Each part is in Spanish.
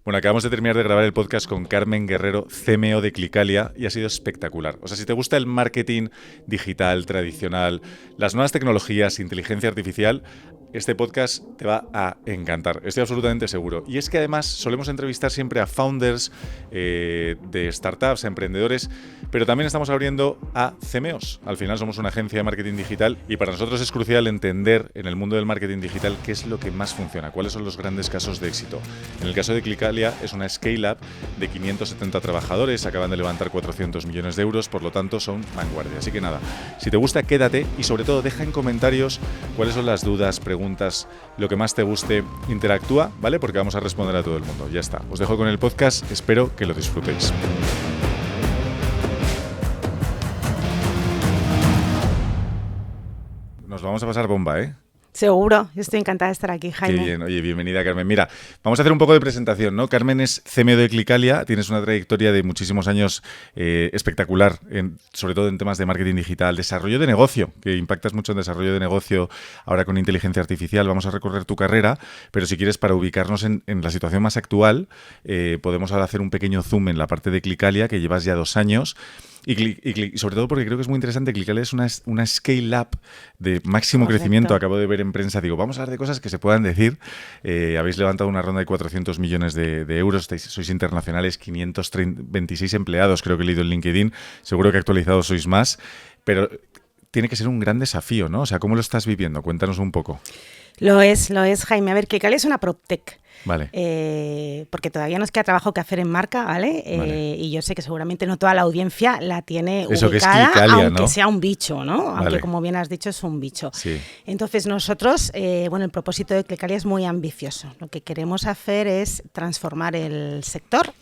Bueno, acabamos de terminar de grabar el podcast con Carmen Guerrero, CMO de Clicalia, y ha sido espectacular. O sea, si te gusta el marketing digital, tradicional, las nuevas tecnologías, inteligencia artificial, este podcast te va a encantar, estoy absolutamente seguro. Y es que además solemos entrevistar siempre a founders de startups, a emprendedores, pero también estamos abriendo a CMOs. Al final somos una agencia de marketing digital y para nosotros es crucial entender en el mundo del marketing digital qué es lo que más funciona, cuáles son los grandes casos de éxito. En el caso de Clicalia es una scale-up de 570 trabajadores, acaban de levantar 400 millones de euros, por lo tanto son vanguardia. Así que nada, si te gusta, quédate y sobre todo deja en comentarios cuáles son las dudas, preguntas, lo que más te guste, interactúa, ¿vale? Porque vamos a responder a todo el mundo. Ya está, os dejo con el podcast, espero que lo disfrutéis. Nos vamos a pasar bomba, ¿eh? Seguro, yo estoy encantada de estar aquí, Jaime. Qué bien, oye, bienvenida, Carmen. Mira, vamos a hacer un poco de presentación, ¿no? Carmen es CMO de Clicalia, tienes una trayectoria de muchísimos años espectacular, sobre todo en temas de marketing digital, desarrollo de negocio, que impactas mucho en desarrollo de negocio ahora con inteligencia artificial. Vamos a recorrer tu carrera, pero si quieres, para ubicarnos en la situación más actual, podemos ahora hacer un pequeño zoom en la parte de Clicalia, que llevas ya 2 años. Y sobre todo porque creo que es muy interesante, Clicalia es una scale-up de máximo crecimiento. Acabo de ver en prensa, digo, vamos a hablar de cosas que se puedan decir. Habéis levantado una ronda de 400 millones de euros, sois internacionales, 526 empleados, creo que he leído en LinkedIn, seguro que actualizados sois más, pero tiene que ser un gran desafío, ¿no? O sea, ¿cómo lo estás viviendo? Cuéntanos un poco. Lo es, Jaime. A ver, Clicalia es una PropTech. Vale. Porque todavía nos queda trabajo que hacer en marca, ¿vale? Y yo sé que seguramente no toda la audiencia la tiene eso ubicada, que es Clicalia, aunque ¿no? sea un bicho, ¿no? Vale. Aunque, como bien has dicho, es un bicho. Sí. Entonces nosotros, el propósito de Clicalia es muy ambicioso. Lo que queremos hacer es transformar el sector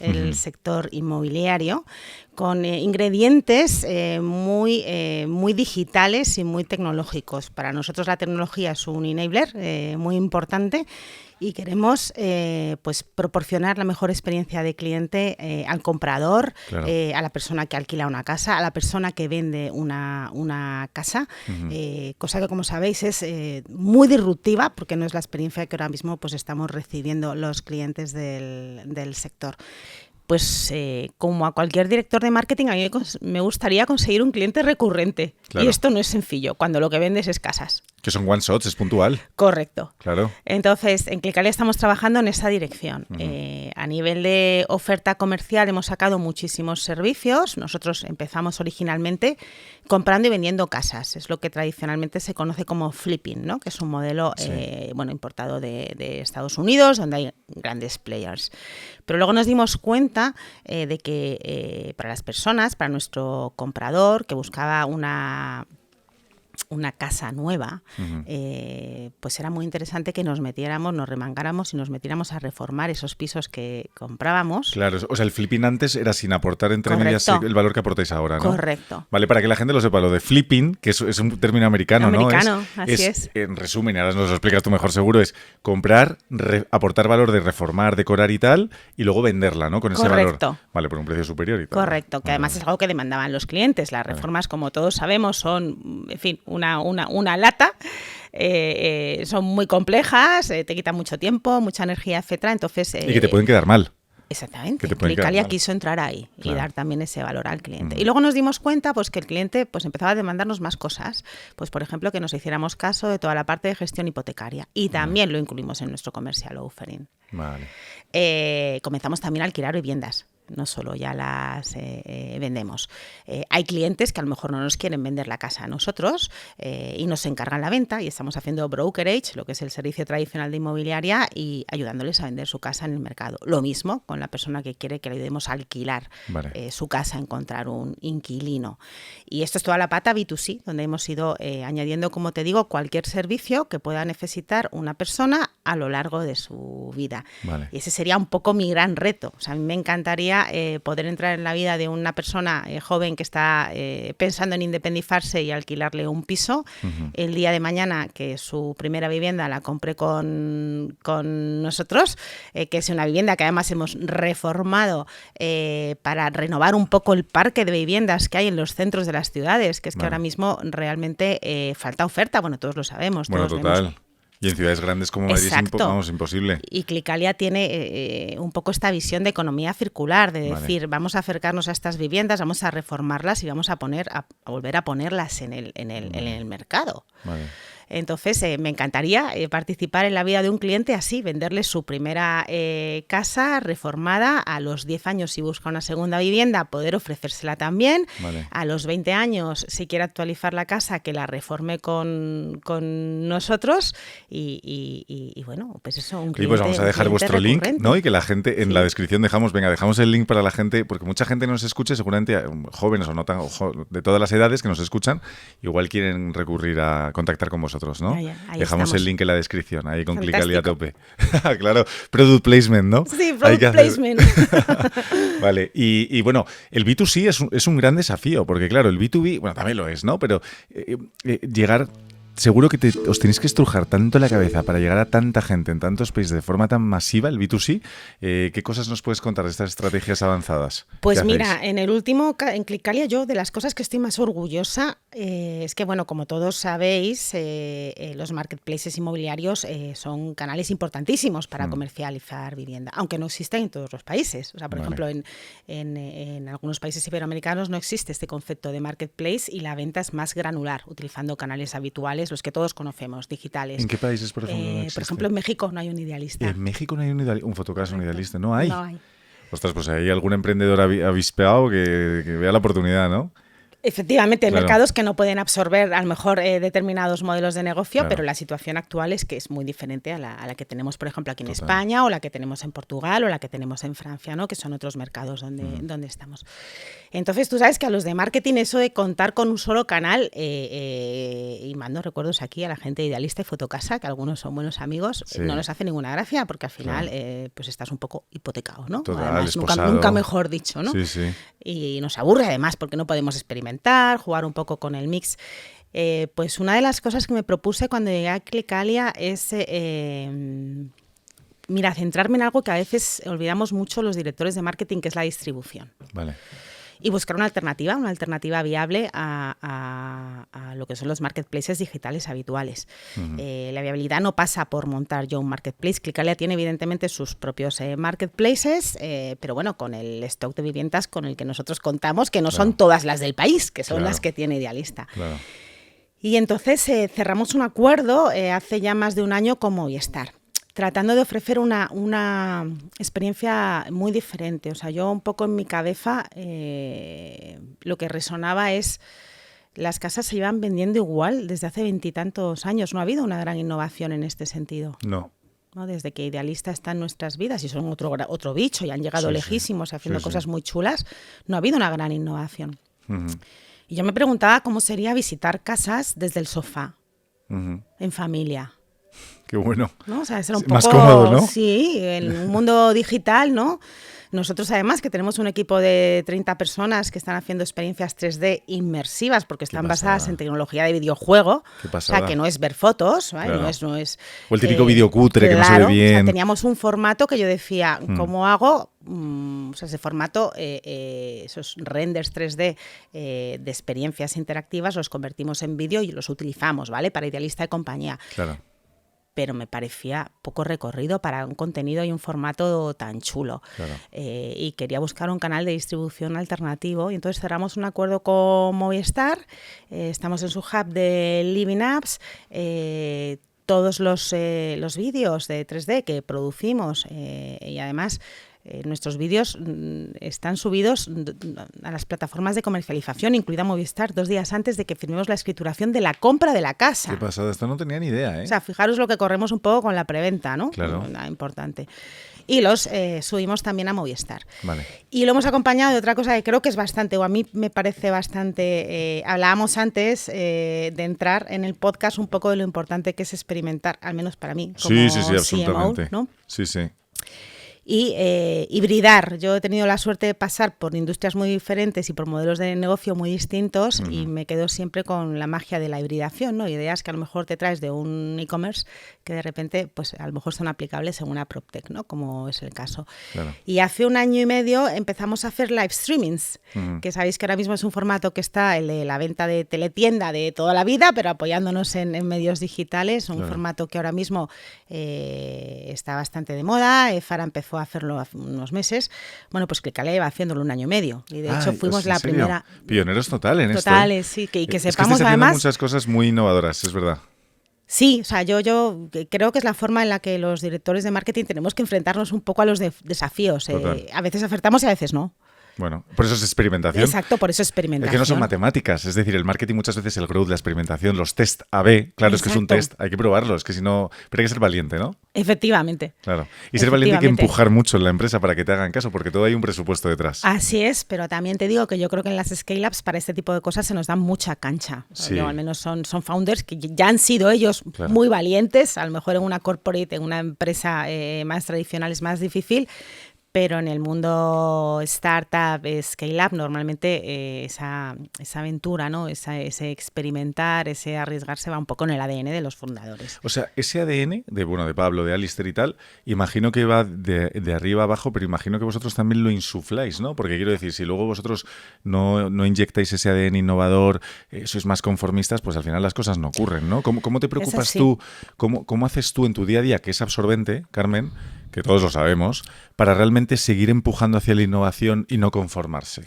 inmobiliario, con ingredientes muy digitales y muy tecnológicos. Para nosotros la tecnología es un enabler muy importante y queremos pues proporcionar la mejor experiencia de cliente al comprador, claro, a la persona que alquila una casa, a la persona que vende una casa, cosa que, como sabéis, es muy disruptiva porque no es la experiencia que ahora mismo pues estamos recibiendo los clientes del sector. Pues como a cualquier director de marketing, a mí me gustaría conseguir un cliente recurrente. Claro. Y esto no es sencillo, cuando lo que vendes es casas. Que son one shots, es puntual. Correcto. Claro. Entonces, en Clicalia estamos trabajando en esa dirección. A nivel de oferta comercial hemos sacado muchísimos servicios. Nosotros empezamos originalmente comprando y vendiendo casas. Es lo que tradicionalmente se conoce como flipping, ¿no? Que es un modelo importado de Estados Unidos, donde hay grandes players. Pero luego nos dimos cuenta de que para las personas, para nuestro comprador que buscaba una casa nueva, pues era muy interesante que nos remangáramos y nos metiéramos a reformar esos pisos que comprábamos. Claro, o sea, el flipping antes era sin aportar entre medias el valor que aportáis ahora, ¿no? Correcto. Vale, para que la gente lo sepa, lo de flipping, que es un término americano, ¿no? Así es. En resumen, y ahora nos lo explicas tú mejor seguro, es comprar, aportar valor de reformar, decorar y tal, y luego venderla, ¿no? Con ese valor. Vale, por un precio superior y tal. Correcto, que además es algo que demandaban los clientes. Las reformas, como todos sabemos, son, en fin, una lata, son muy complejas, te quitan mucho tiempo, mucha energía, etcétera. Entonces, y que te pueden quedar mal. Exactamente. Clicalia quiso entrar ahí y dar también ese valor al cliente. Y luego nos dimos cuenta pues que el cliente pues empezaba a demandarnos más cosas. Pues, por ejemplo, que nos hiciéramos caso de toda la parte de gestión hipotecaria. Y también lo incluimos en nuestro commercial offering. Vale. Comenzamos también a alquilar viviendas. No solo ya las vendemos. Hay clientes que a lo mejor no nos quieren vender la casa a nosotros y nos encargan la venta, y estamos haciendo brokerage, lo que es el servicio tradicional de inmobiliaria, y ayudándoles a vender su casa en el mercado. Lo mismo con la persona que quiere que le ayudemos a alquilar su casa, a encontrar un inquilino. Y esto es toda la pata B2C, donde hemos ido añadiendo, como te digo, cualquier servicio que pueda necesitar una persona a lo largo de su vida. Y ese sería un poco mi gran reto. O sea, a mí me encantaría poder entrar en la vida de una persona joven que está pensando en independizarse y alquilarle un piso. El día de mañana que su primera vivienda la compre con nosotros, que es una vivienda que además hemos reformado para renovar un poco el parque de viviendas que hay en los centros de las ciudades, que es que ahora mismo realmente falta oferta. Bueno, todos lo sabemos. Bueno, todos total. vemos Y en ciudades grandes como Madrid es imposible. Y Clicalia tiene un poco esta visión de economía circular, de decir, vamos a acercarnos a estas viviendas, vamos a reformarlas y vamos a volver a ponerlas en el mercado. Vale. Entonces, me encantaría participar en la vida de un cliente así, venderle su primera casa reformada a los 10 años si busca una segunda vivienda, poder ofrecérsela también. Vale. A los 20 años, si quiere actualizar la casa, que la reforme con nosotros y bueno, pues eso, un cliente. Y pues vamos a dejar vuestro link, ¿no? Y que la gente, en la descripción dejamos el link para la gente, porque mucha gente nos escucha, seguramente jóvenes o no tan, de todas las edades que nos escuchan, igual quieren recurrir a contactar con vosotros. ¿no? Dejamos el link en la descripción, ahí con Clicalia a tope. Claro, product placement, ¿no? Sí, product placement. Vale, y bueno, el B2C es un gran desafío, porque claro, el B2B, bueno, también lo es, ¿no? Pero llegar... Seguro que os tenéis que estrujar tanto la cabeza para llegar a tanta gente en tantos países de forma tan masiva, el B2C. ¿Qué cosas nos puedes contar de estas estrategias avanzadas? Pues mira, en Clicalia yo de las cosas que estoy más orgullosa es que, bueno, como todos sabéis, los marketplaces inmobiliarios son canales importantísimos para comercializar vivienda, aunque no existen en todos los países. O sea, por ejemplo, en algunos países iberoamericanos no existe este concepto de marketplace y la venta es más granular, utilizando canales habituales, los que todos conocemos, digitales. ¿En qué países, por ejemplo, no existe? Por ejemplo, en México no hay un idealista. En México no hay un Fotocasa, un idealista. ¿No hay? No hay. Ostras, pues hay algún emprendedor avispeado que vea la oportunidad, ¿no? Efectivamente, hay mercados que no pueden absorber a lo mejor determinados modelos de negocio, pero la situación actual es que es muy diferente a la que tenemos, por ejemplo, aquí en España, o la que tenemos en Portugal, o la que tenemos en Francia, ¿no? Que son otros mercados donde estamos. Entonces, tú sabes que a los de marketing eso de contar con un solo canal, y mando recuerdos aquí a la gente de Idealista y Fotocasa, que algunos son buenos amigos, no nos hace ninguna gracia, porque al final pues estás un poco hipotecado, ¿no? Total, además, nunca mejor dicho, ¿no? Sí, sí. Y nos aburre además, porque no podemos experimentar, jugar un poco con el mix. Pues una de las cosas que me propuse cuando llegué a Clicalia es centrarme en algo que a veces olvidamos mucho los directores de marketing, que es la distribución. Vale. Y buscar una alternativa viable a lo que son los marketplaces digitales habituales. La viabilidad no pasa por montar yo un marketplace. Clicalia tiene evidentemente sus propios marketplaces, pero bueno, con el stock de viviendas con el que nosotros contamos, que no son todas las del país, que son las que tiene Idealista. Claro. Y entonces cerramos un acuerdo hace ya más de un año con Movistar, tratando de ofrecer una experiencia muy diferente. O sea, yo un poco en mi cabeza lo que resonaba es las casas se llevan vendiendo igual desde hace 20 y tantos años. No ha habido una gran innovación en este sentido. No. Desde que Idealista está en nuestras vidas y son otro bicho y han llegado lejísimos haciendo cosas muy chulas, no ha habido una gran innovación. Y yo me preguntaba cómo sería visitar casas desde el sofá, en familia. Qué bueno. ¿No? O sea, ser un poco más cómodo, ¿no? Sí, en un mundo digital, ¿no? Nosotros además que tenemos un equipo de 30 personas que están haciendo experiencias 3D inmersivas porque están basadas en tecnología de videojuego. O sea, que no es ver fotos, ¿vale? Claro. No es o el típico vídeo cutre que no se ve bien. O sea, teníamos un formato que yo decía, ¿cómo hago? O sea, ese formato, esos renders 3D de experiencias interactivas los convertimos en vídeo y los utilizamos, ¿vale? Para Idealista y compañía. Claro. Pero me parecía poco recorrido para un contenido y un formato tan chulo. Claro. Y quería buscar un canal de distribución alternativo. Y entonces cerramos un acuerdo con Movistar. Estamos en su hub de Living Apps. Todos los vídeos de 3D que producimos y además... nuestros vídeos están subidos a las plataformas de comercialización, incluida Movistar, 2 días antes de que firmemos la escrituración de la compra de la casa. Qué pasada, esto no tenía ni idea, ¿eh? O sea, fijaros lo que corremos un poco con la preventa, ¿no? Claro. Importante. Y los subimos también a Movistar. Vale. Y lo hemos acompañado de otra cosa que creo que es bastante, o a mí me parece bastante... hablábamos antes de entrar en el podcast un poco de lo importante que es experimentar, al menos para mí, como sí, absolutamente. CMO, ¿no? Sí. y hibridar. Yo he tenido la suerte de pasar por industrias muy diferentes y por modelos de negocio muy distintos y me quedo siempre con la magia de la hibridación, ¿no? Ideas que a lo mejor te traes de un e-commerce que de repente pues a lo mejor son aplicables en una PropTech, ¿no? Como es el caso. Claro. Y hace 1 año y medio empezamos a hacer live streamings, que sabéis que ahora mismo es un formato que está el de la venta de teletienda de toda la vida, pero apoyándonos en medios digitales, un formato que ahora mismo está bastante de moda. Fara empezó a hacerlo hace unos meses. Bueno, pues Clicalia lleva haciéndolo 1 año y medio. Y de hecho fuimos la primera... Pioneros total en esto. Totales, sí. Que sepamos es que estáis además... muchas cosas muy innovadoras, es verdad. Sí, o sea, yo creo que es la forma en la que los directores de marketing tenemos que enfrentarnos un poco a los desafíos. A veces acertamos y a veces no. Bueno, por eso es experimentación. Exacto, por eso es experimentación. Es que no son matemáticas, es decir, el marketing muchas veces el growth, la experimentación, los test A/B, claro, es que es un test, hay que probarlo, es que si no, pero hay que ser valiente, ¿no? Efectivamente. Claro, y ser valiente hay que empujar mucho en la empresa para que te hagan caso, porque todo hay un presupuesto detrás. Así es, pero también te digo que yo creo que en las scale-ups para este tipo de cosas se nos da mucha cancha. Sí. Al menos son founders que ya han sido ellos muy valientes, a lo mejor en una corporate, en una empresa más tradicional es más difícil, pero en el mundo startup, scale-up, normalmente esa aventura, ¿no? Ese experimentar, ese arriesgarse va un poco en el ADN de los fundadores. O sea, ese ADN de Pablo, de Alistair y tal, imagino que va de arriba a abajo, pero imagino que vosotros también lo insufláis, ¿no? Porque quiero decir, si luego vosotros no inyectáis ese ADN innovador, sois más conformistas, pues al final las cosas no ocurren, ¿no? ¿Cómo te preocupas tú? ¿Cómo haces tú en tu día a día, que es absorbente, Carmen, que todos lo sabemos, para realmente seguir empujando hacia la innovación y no conformarse?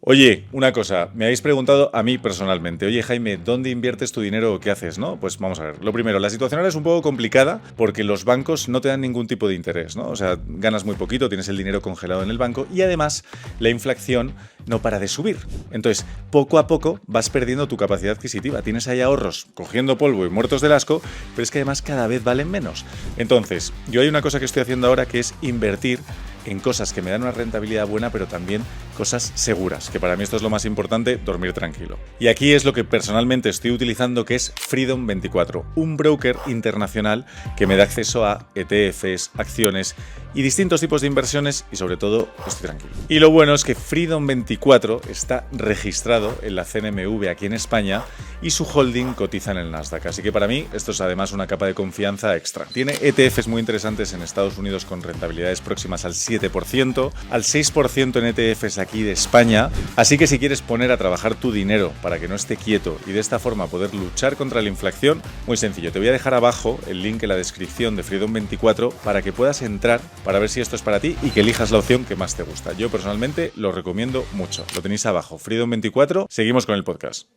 Oye, una cosa, me habéis preguntado a mí personalmente, oye Jaime, ¿dónde inviertes tu dinero o qué haces? ¿No? Pues vamos a ver. Lo primero, la situación ahora es un poco complicada porque los bancos no te dan ningún tipo de interés, ¿no? O sea, ganas muy poquito, tienes el dinero congelado en el banco y además la inflación no para de subir. Entonces, poco a poco vas perdiendo tu capacidad adquisitiva. Tienes ahí ahorros cogiendo polvo y muertos del asco, pero es que además cada vez valen menos. Entonces, yo hay una cosa que estoy haciendo ahora que es invertir en cosas que me dan una rentabilidad buena, pero también cosas seguras, que para mí esto es lo más importante, dormir tranquilo. Y aquí es lo que personalmente estoy utilizando, que es Freedom24, un broker internacional que me da acceso a ETFs, acciones y distintos tipos de inversiones y sobre todo estoy tranquilo. Y lo bueno es que Freedom24 está registrado en la CNMV aquí en España y su holding cotiza en el Nasdaq, así que para mí esto es además una capa de confianza extra. Tiene ETFs muy interesantes en Estados Unidos con rentabilidades próximas al 7%, al 6% en ETFs aquí de España, así que si quieres poner a trabajar tu dinero para que no esté quieto y de esta forma poder luchar contra la inflación, muy sencillo, te voy a dejar abajo el link en la descripción de Freedom24 para que puedas entrar para ver si esto es para ti y que elijas la opción que más te gusta. Yo personalmente lo recomiendo mucho, lo tenéis abajo, Freedom24, seguimos con el podcast.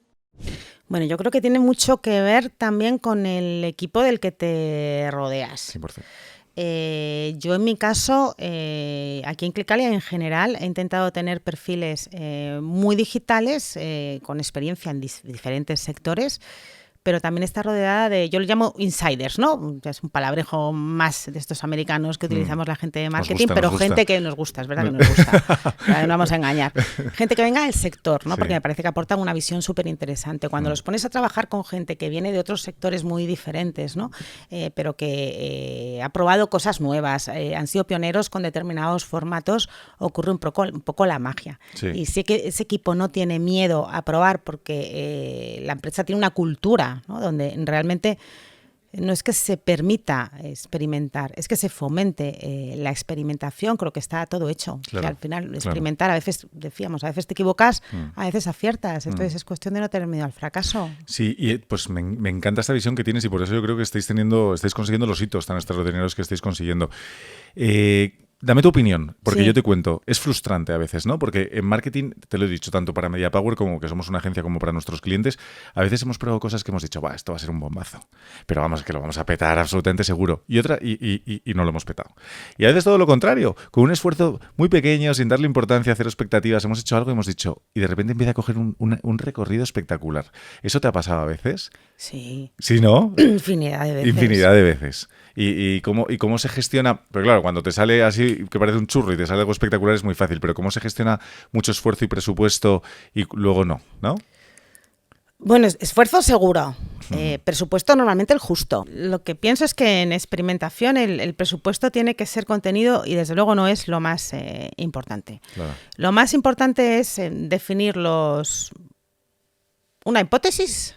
Bueno, yo creo que tiene mucho que ver también con el equipo del que te rodeas. 100%. Yo en mi caso, aquí en Clicalia en general, he intentado tener perfiles muy digitales, con experiencia en diferentes sectores, pero también está rodeada de, yo lo llamo insiders, ¿no? Es un palabrejo más de estos americanos que utilizamos la gente de marketing, pero gente que nos gusta, es verdad que nos gusta, no vamos a engañar. Gente que venga del sector, ¿no? Porque me parece que aportan una visión súper interesante. Cuando los pones a trabajar con gente que viene de otros sectores muy diferentes, ¿no? Pero que ha probado cosas nuevas, han sido pioneros con determinados formatos, ocurre un poco la magia. Sí. Y sé que ese equipo no tiene miedo a probar porque la empresa tiene una cultura, ¿no? Donde realmente no es que se permita experimentar, es que se fomente la experimentación. Creo que está todo hecho. Claro, que al final experimentar, a veces decíamos, a veces te equivocas, a veces aciertas. Entonces es cuestión de no tener miedo al fracaso. Sí, y pues me encanta esta visión que tienes y por eso yo creo que estáis consiguiendo los hitos tan extraordinarios que estáis consiguiendo. Dame tu opinión, porque yo te cuento, es frustrante a veces, ¿no? Porque en marketing, te lo he dicho, tanto para MediaPower como que somos una agencia como para nuestros clientes, a veces hemos probado cosas que hemos dicho, esto va a ser un bombazo, pero vamos, que lo vamos a petar absolutamente seguro. Y no lo hemos petado. Y a veces todo lo contrario, con un esfuerzo muy pequeño, sin darle importancia, cero expectativas, hemos hecho algo y hemos dicho, y de repente empieza a coger un recorrido espectacular. ¿Eso te ha pasado a veces? Sí. ¿Sí, no? Infinidad de veces. Infinidad de veces. ¿Y cómo se gestiona? Pero claro, cuando te sale así, que parece un churro y te sale algo espectacular es muy fácil, pero ¿cómo se gestiona mucho esfuerzo y presupuesto y luego no? Bueno, esfuerzo seguro. Presupuesto normalmente el justo. Lo que pienso es que en experimentación el presupuesto tiene que ser contenido y desde luego no es lo más importante. Claro. Lo más importante es definir una hipótesis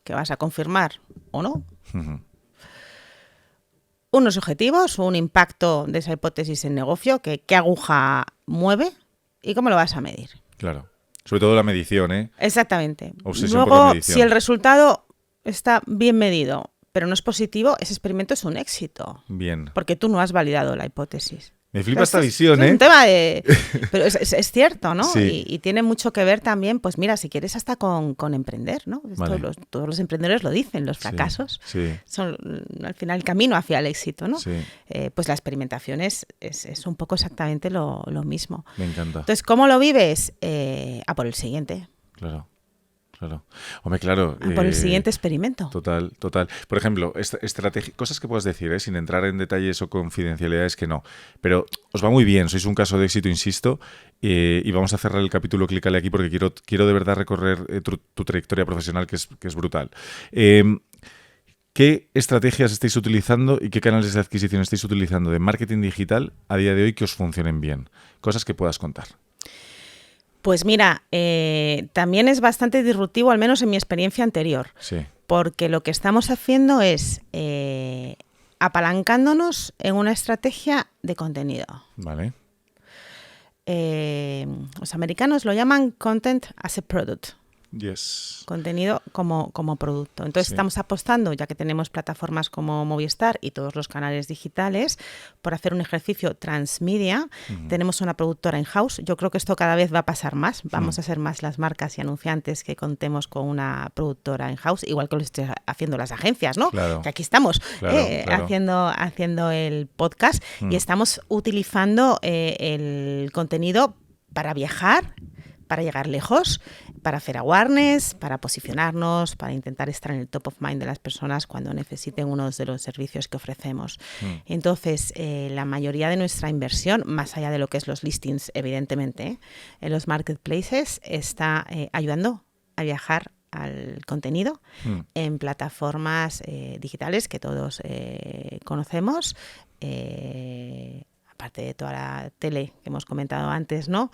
que vas a confirmar o no. Unos objetivos, un impacto de esa hipótesis en negocio, qué aguja mueve y cómo lo vas a medir. Claro. Sobre todo la medición, ¿eh? Exactamente. Obsesión por Luego, la medición. si el resultado está bien medido, pero no es positivo, ese experimento es un éxito. Bien. Porque tú no has validado la hipótesis. Me flipa esta visión, ¿eh? Es un tema de... Pero es cierto, ¿no? Sí. Y tiene mucho que ver también, pues mira, si quieres hasta con emprender, ¿no? Vale. Todos los emprendedores lo dicen, los fracasos son al final el camino hacia el éxito, ¿no? Sí. Pues la experimentación es un poco exactamente lo mismo. Me encanta. Entonces, ¿cómo lo vives? Por el siguiente. Claro. Hombre, claro. Por el siguiente experimento. Total. Por ejemplo, cosas que puedas decir, sin entrar en detalles o confidencialidades que no. Pero os va muy bien, sois un caso de éxito, insisto, y vamos a cerrar el capítulo Clicale aquí porque quiero de verdad recorrer tu trayectoria profesional, que es brutal. ¿Qué estrategias estáis utilizando y qué canales de adquisición estáis utilizando de marketing digital a día de hoy que os funcionen bien? Cosas que puedas contar. Pues mira, también es bastante disruptivo, al menos en mi experiencia anterior. Sí. Porque lo que estamos haciendo es apalancándonos en una estrategia de contenido. Vale. Los americanos lo llaman content as a product. Yes. Contenido como producto. Entonces estamos apostando, ya que tenemos plataformas como Movistar y todos los canales digitales, por hacer un ejercicio transmedia. Tenemos una productora in-house. Yo creo que esto cada vez va a pasar más. Vamos a ser más las marcas y anunciantes que contemos con una productora in-house, igual que lo estén haciendo las agencias, ¿no? Claro. Que aquí estamos Claro. haciendo el podcast y estamos utilizando el contenido para viajar, para llegar lejos, para hacer awareness, para posicionarnos, para intentar estar en el top of mind de las personas cuando necesiten uno de los servicios que ofrecemos. Entonces, la mayoría de nuestra inversión, más allá de lo que es los listings, evidentemente, en los marketplaces, está ayudando a viajar al contenido en plataformas digitales que todos conocemos, aparte de toda la tele que hemos comentado antes, ¿no?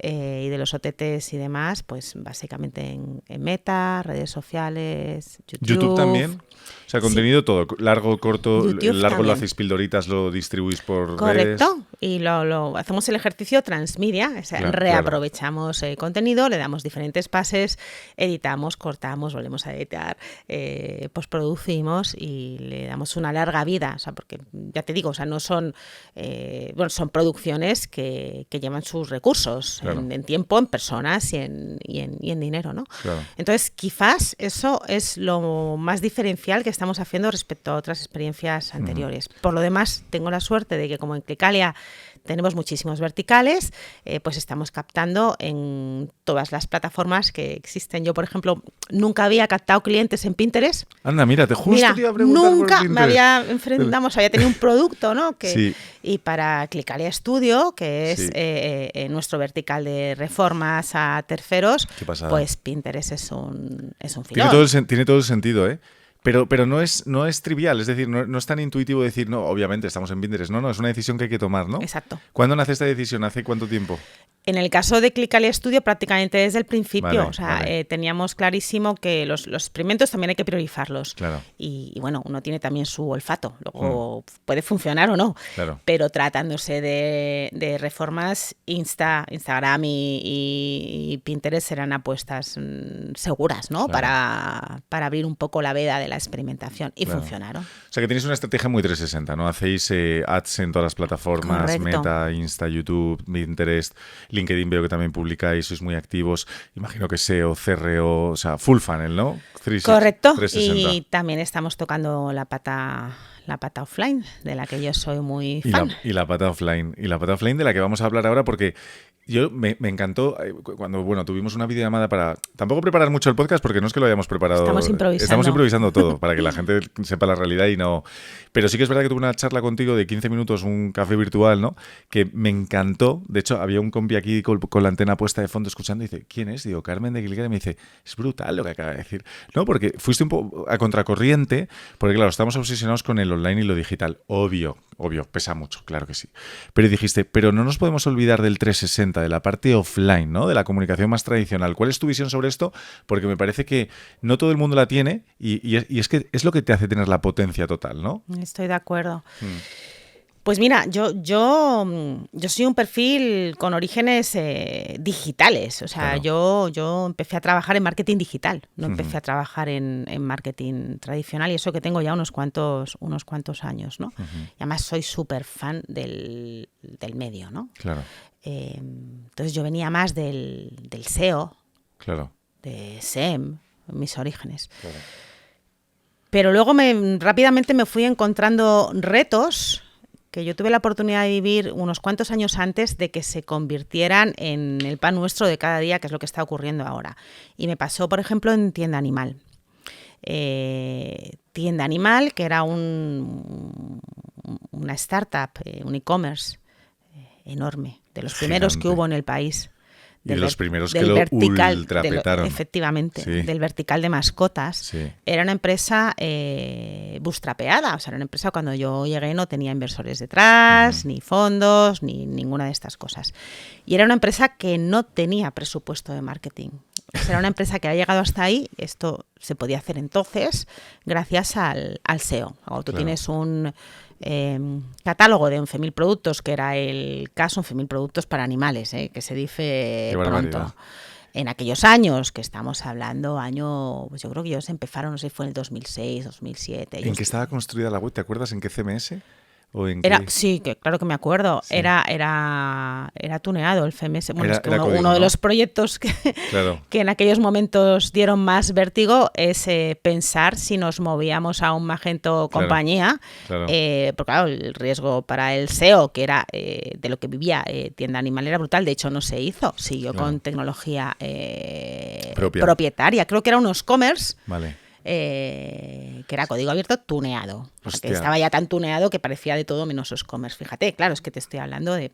Y de los OTTs y demás, pues básicamente en Meta, redes sociales, YouTube también. O sea, contenido todo, largo, corto, YouTube el largo también. lo hacéis pildoritas, lo distribuís por Correcto, redes. y lo hacemos el ejercicio transmedia, o sea, Claro, reaprovechamos contenido, le damos diferentes pases, editamos, cortamos, volvemos a editar, postproducimos y le damos una larga vida, o sea, porque ya te digo, o sea, no son, son producciones que llevan sus recursos, Claro. en tiempo, en personas y en dinero, ¿no? Claro. Entonces, quizás eso es lo más diferencial que estamos haciendo respecto a otras experiencias anteriores. Por lo demás, tengo la suerte de que como en Clicalia tenemos muchísimos verticales, pues estamos captando en todas las plataformas que existen. Yo, por ejemplo, nunca había captado clientes en Pinterest. Anda, mira, te justo Mira, te iba a preguntar por nunca me Pinterest. había enfrentado, había tenido un producto, ¿no? Sí. Y para Clicalia Studio, que es nuestro vertical de reformas a terceros, Qué pasada. pues Pinterest es un filón. Tiene todo el sentido, ¿eh? Pero no es trivial, es decir, no es tan intuitivo decir, no, obviamente estamos en Pinterest. No, es una decisión que hay que tomar, ¿no? Exacto. ¿Cuándo nace esta decisión? ¿Hace cuánto tiempo? En el caso de Clicalia Studio, prácticamente desde el principio. Vale, o sea, teníamos clarísimo que los experimentos también hay que priorizarlos. Claro. Y bueno, uno tiene también su olfato. Luego puede funcionar o no. Claro. Pero tratándose de reformas, Instagram y Pinterest serán apuestas seguras, ¿no? Claro. Para abrir un poco la veda de la experimentación. Y funcionaron. O sea, que tenéis una estrategia muy 360, ¿no? Hacéis ads en todas las plataformas, Correcto. Meta, Insta, YouTube, Pinterest, LinkedIn veo que también publicáis, sois muy activos. Imagino que SEO, CRO, o sea, full funnel, ¿no? Correcto. 360. Y también estamos tocando la pata offline, de la que yo soy muy fan. Y la pata offline. Y la pata offline de la que vamos a hablar ahora porque Me encantó cuando, bueno, tuvimos una videollamada para tampoco preparar mucho el podcast porque no es que lo hayamos preparado. Estamos improvisando todo para que la gente sepa la realidad y no. Pero sí que es verdad que tuve una charla contigo de 15 minutos, un café virtual, ¿no? Que me encantó. De hecho, había un compi aquí con la antena puesta de fondo escuchando y dice, ¿quién es? Digo, Carmen de Gilguera. Y me dice, es brutal lo que acaba de decir. No, porque fuiste un poco a contracorriente, porque claro, estamos obsesionados con el online y lo digital. Obvio, pesa mucho, claro que sí. Pero dijiste, pero no nos podemos olvidar del 360, de la parte offline, ¿no? De la comunicación más tradicional. ¿Cuál es tu visión sobre esto? Porque me parece que no todo el mundo la tiene y es que es lo que te hace tener la potencia total, ¿no? Estoy de acuerdo. Pues mira, yo soy un perfil con orígenes digitales. O sea, claro. yo empecé a trabajar en marketing digital, no empecé a trabajar en marketing tradicional, y eso que tengo ya unos cuantos años, ¿no? Y además soy súper fan del medio, ¿no? Claro. Entonces yo venía más del SEO, claro, de SEM, mis orígenes. Claro. Pero luego rápidamente me fui encontrando retos que yo tuve la oportunidad de vivir unos cuantos años antes de que se convirtieran en el pan nuestro de cada día, que es lo que está ocurriendo ahora. Y me pasó, por ejemplo, en Tienda Animal. Tienda Animal, que era una startup, un e-commerce enorme, de los primeros que hubo en el país. Y de los primeros que lo ultrapetaron. Efectivamente, sí. Del vertical de mascotas. Sí. Era una empresa bootstrapeada. O sea, era una empresa cuando yo llegué no tenía inversores detrás, ni fondos, ni ninguna de estas cosas. Y era una empresa que no tenía presupuesto de marketing. O sea, era una empresa que ha llegado hasta ahí. Esto se podía hacer entonces gracias al SEO. Cuando tú tienes un catálogo de 11.000 productos, que era el caso, 11.000 productos para animales, que se dice pronto. En aquellos años, que estamos hablando, pues yo creo que ellos empezaron, no sé si fue en el 2006, 2007. ¿En qué estaba construida la web? ¿Te acuerdas en qué CMS? ¿O en era, qué? Sí, claro que me acuerdo. Sí. Era tuneado el CMS. Bueno, era código, uno de los proyectos que en aquellos momentos dieron más vértigo es pensar si nos movíamos a un Magento compañía. Porque claro, el riesgo para el SEO, que era de lo que vivía Tienda Animal, era brutal. De hecho, no se hizo. Siguió con tecnología propietaria. Creo que era unos commerce. Vale. Que era código abierto tuneado. Porque estaba ya tan tuneado que parecía de todo menos e-commerce. Fíjate, claro, es que te estoy hablando de,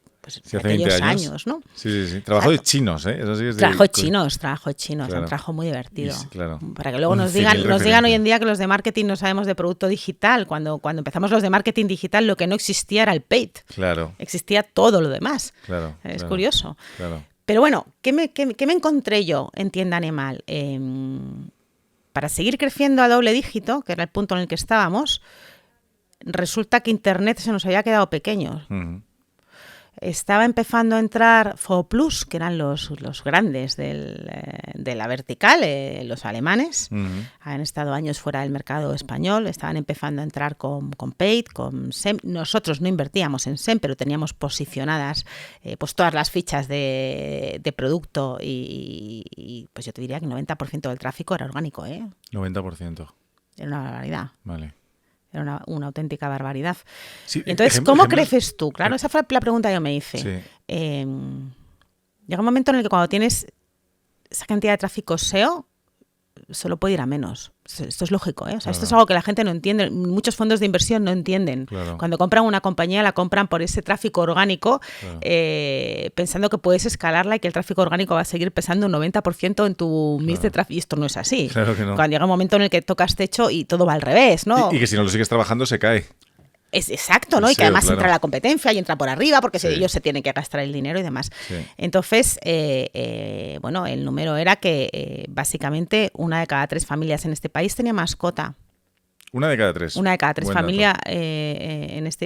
de aquellos años, ¿no? Sí. Trabajo de chinos, ¿eh? Eso sí es trabajo de chinos. Un trabajo muy divertido. Para que luego nos digan hoy en día que los de marketing no sabemos de producto digital. Cuando empezamos los de marketing digital, lo que no existía era el paid. Claro. Existía todo lo demás. Es curioso. Pero bueno, ¿qué me encontré yo en Tienda Animal? Para seguir creciendo a doble dígito, que era el punto en el que estábamos, resulta que Internet se nos había quedado pequeño. Estaba empezando a entrar Fooplus, que eran los grandes de la vertical, los alemanes. Han estado años fuera del mercado español, estaban empezando a entrar con Paid, con SEM. Nosotros no invertíamos en SEM, pero teníamos posicionadas pues todas las fichas de producto y pues yo te diría que el 90% del tráfico era orgánico. 90%. Era una barbaridad. Vale. Era una auténtica barbaridad. Sí, entonces, ¿cómo creces tú? Claro, esa fue la pregunta que yo me hice. Sí. Llega un momento en el que cuando tienes esa cantidad de tráfico SEO, solo puede ir a menos. Esto es lógico, ¿eh? O sea, esto es algo que la gente no entiende. Muchos fondos de inversión no entienden. Cuando compran una compañía, la compran por ese tráfico orgánico, pensando que puedes escalarla y que el tráfico orgánico va a seguir pesando un 90% en tu mix de tráfico. Y esto no es así. Claro que no. Cuando llega un momento en el que tocas techo y todo va al revés, ¿no? Y que si no lo sigues trabajando, se cae. Es exacto, ¿no? Y que además entra la competencia y entra por arriba porque ellos se tienen que gastar el dinero y demás. Entonces, bueno, el número era que básicamente 1 de cada 3 familias en este país tenía mascota. 1 de cada 3. 1 de cada 3 familias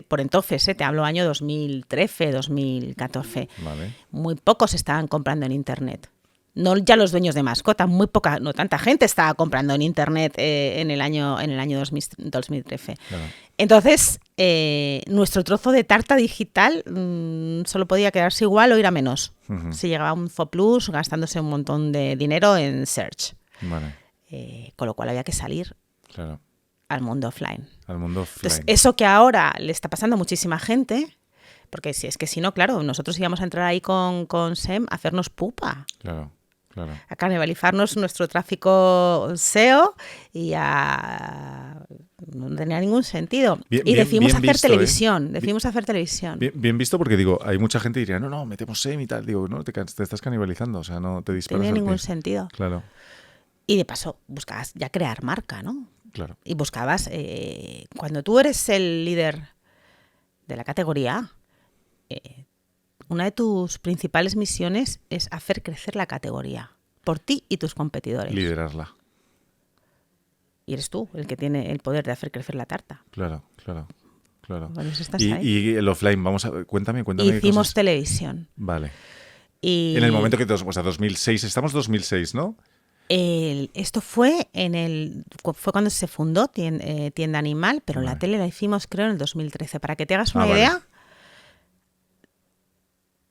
por entonces, te hablo año 2013, 2014. Vale. Muy pocos estaban comprando en Internet. No ya los dueños de mascotas, no tanta gente estaba comprando en Internet en el año 2013. Claro. Entonces, nuestro trozo de tarta digital solo podía quedarse igual o ir a menos. Si llegaba un Fooplus gastándose un montón de dinero en search. Vale. Con lo cual había que salir al mundo offline. Al mundo offline. Entonces, eso que ahora le está pasando a muchísima gente, Porque si es que si no, claro, nosotros íbamos a entrar ahí con SEM a hacernos pupa. Claro. A canibalizarnos nuestro tráfico SEO y no tenía ningún sentido. Decidimos hacer televisión. Bien visto, porque digo, hay mucha gente que diría, no, metemos SEM y tal. Digo, no, te estás canibalizando, o sea, no te disparas. No tenía ningún sentido. Claro. Y de paso, buscabas ya crear marca, ¿no? Claro. Y buscabas, cuando tú eres el líder de la categoría, una de tus principales misiones es hacer crecer la categoría por ti y tus competidores. Liderarla. Y eres tú el que tiene el poder de hacer crecer la tarta. Claro. Bueno, Y el offline, cuéntame. Hicimos cosas. Televisión. Vale. Y en el momento que 2006, estamos 2006, ¿no? Esto fue fue cuando se fundó Tienda Animal, pero la tele la hicimos creo en el 2013. Para que te hagas una idea,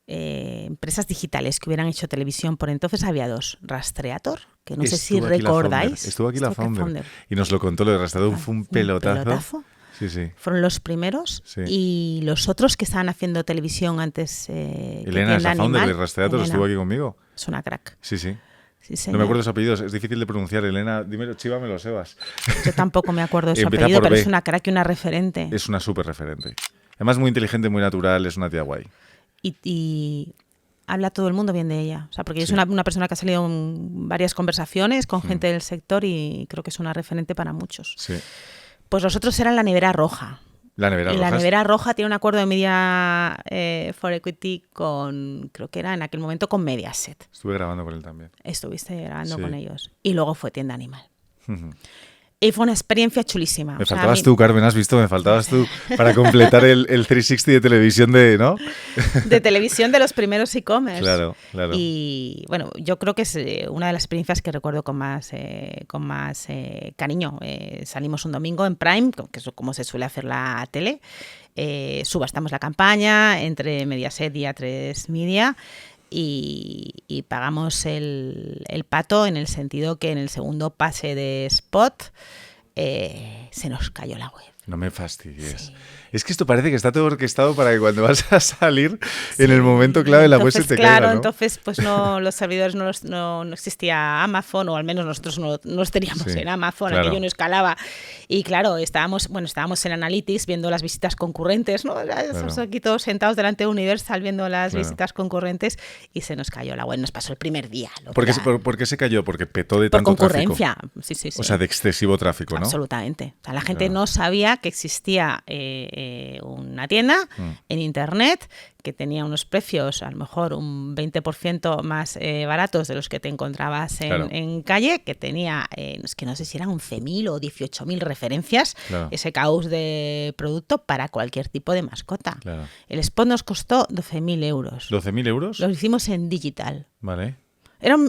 empresas digitales que hubieran hecho televisión por entonces había 2. Rastreator, que no sé si recordáis. Estuvo aquí la founder y nos lo contó. Lo de Rastreator fue un pelotazo. Sí. Fueron los primeros. Sí. Y los otros que estaban haciendo televisión antes. Elena es la founder de Rastreator, estuvo aquí conmigo. Es una crack. Sí. Sí, no me acuerdo de su apellido, es difícil de pronunciar. Elena, dímelo, chívamelo, Sebas. Yo tampoco me acuerdo de su apellido, pero es una crack y una referente. Es una súper referente. Además, muy inteligente, muy natural, es una tía guay. Y habla todo el mundo bien de ella. O sea, porque es una persona que ha salido en varias conversaciones con gente del sector y creo que es una referente para muchos. Sí. Pues los otros eran la Nevera Roja. La Nevera Roja tiene un acuerdo de Media for Equity con, creo que era en aquel momento, con Mediaset. Estuve grabando con él también. Estuviste grabando con ellos. Y luego fue Tienda Animal. Y fue una experiencia chulísima. Me faltabas tú, Carmen, ¿has visto? Me faltabas tú para completar el 360 de televisión ¿no? De televisión de los primeros e-commerce. Claro. Y bueno, yo creo que es una de las experiencias que recuerdo con más cariño. Salimos un domingo en Prime, que es como se suele hacer la tele. Subastamos la campaña entre Mediaset y A3 Media. Y pagamos el pato en el sentido que en el segundo pase de spot se nos cayó la web. No me fastidies. Sí. Es que esto parece que está todo orquestado para que cuando vas a salir en el momento clave la web se te caiga, ¿no? Entonces pues los servidores no existía Amazon, o al menos nosotros no los teníamos en Amazon, aquello no escalaba. Y claro, estábamos en Analytics viendo las visitas concurrentes, ¿no? Estamos aquí todos sentados delante de Universal viendo las visitas concurrentes y se nos cayó la web. Nos pasó el primer día. ¿Por qué se cayó? Porque petó de tanto tráfico. Por concurrencia. Sí. O sea, de excesivo tráfico, ¿no? Absolutamente. O sea, la gente no sabía que existía una tienda en internet que tenía unos precios a lo mejor un 20% más baratos de los que te encontrabas en calle, que tenía, es que no sé si eran 11.000 o 18.000 referencias, ese caos de producto para cualquier tipo de mascota. Claro. El spot nos costó 12.000 euros. ¿12.000 euros? Lo hicimos en digital. Vale.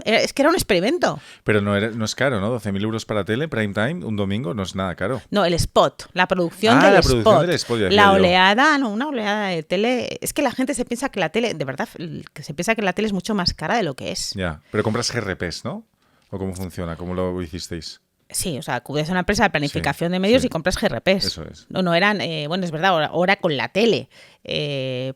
Es que era un experimento. Pero no es caro, ¿no? 12.000 euros para tele, prime time, un domingo, no es nada caro. No, el spot, la producción del spot. La oleada, una oleada de tele. Es que la gente se piensa que la tele, de verdad, que se piensa que la tele es mucho más cara de lo que es. Ya, pero compras GRPs, ¿no? ¿O cómo funciona? ¿Cómo lo hicisteis? Sí, o sea, acudes a una empresa de planificación de medios y compras GRPs. Eso es. No eran, bueno, es verdad, ahora con la tele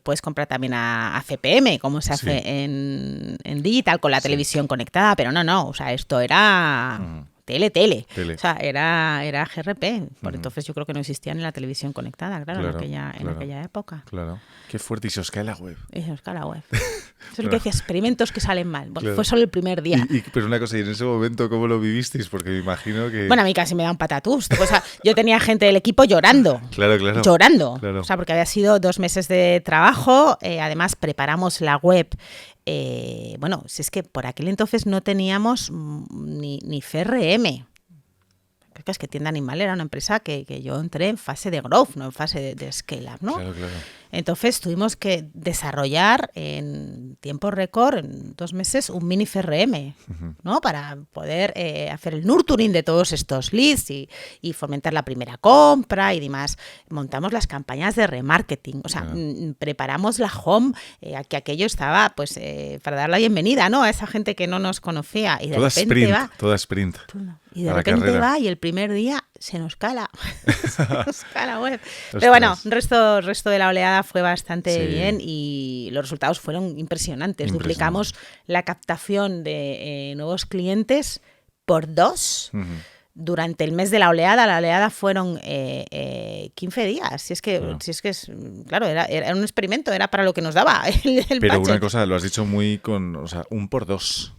puedes comprar también a CPM, como se hace en digital, con la televisión conectada, pero no, o sea, esto era tele. O sea, era GRP. Por entonces yo creo que no existía ni la televisión conectada, claro. En aquella época. Claro. Qué fuerte, y se os cae la web. Eso es lo que decía, experimentos que salen mal. Bueno, fue solo el primer día. Pero una cosa, y en ese momento, ¿cómo lo vivisteis? Porque me imagino que... Bueno, a mí casi me da un patatús. O sea, yo tenía gente del equipo llorando. Claro. Llorando. Claro. O sea, porque había sido 2 meses de trabajo. Además, preparamos la web. Bueno, si es que por aquel entonces no teníamos ni CRM. Creo que es que Tienda Animal era una empresa que yo entré en fase de growth, no en fase de scale-up, ¿no? Claro. Entonces tuvimos que desarrollar en tiempo récord, en 2 meses, un mini CRM, ¿no? Para poder hacer el nurturing de todos estos leads y fomentar la primera compra y demás. Montamos las campañas de remarketing, o sea, preparamos la home, que aquello estaba, pues, para dar la bienvenida, ¿no? A esa gente que no nos conocía. Y de repente toda sprint. Y de repente va y el primer día se nos cala. Se nos cala web. Pero bueno, resto de la oleada oleada fue bastante bien y los resultados fueron impresionantes. Duplicamos la captación de nuevos clientes por 2 durante el mes de la oleada. La oleada fueron 15 días. Si es que, claro, era un experimento, era para lo que nos daba el Pero budget. una cosa, lo has dicho muy o sea, 1 por 2.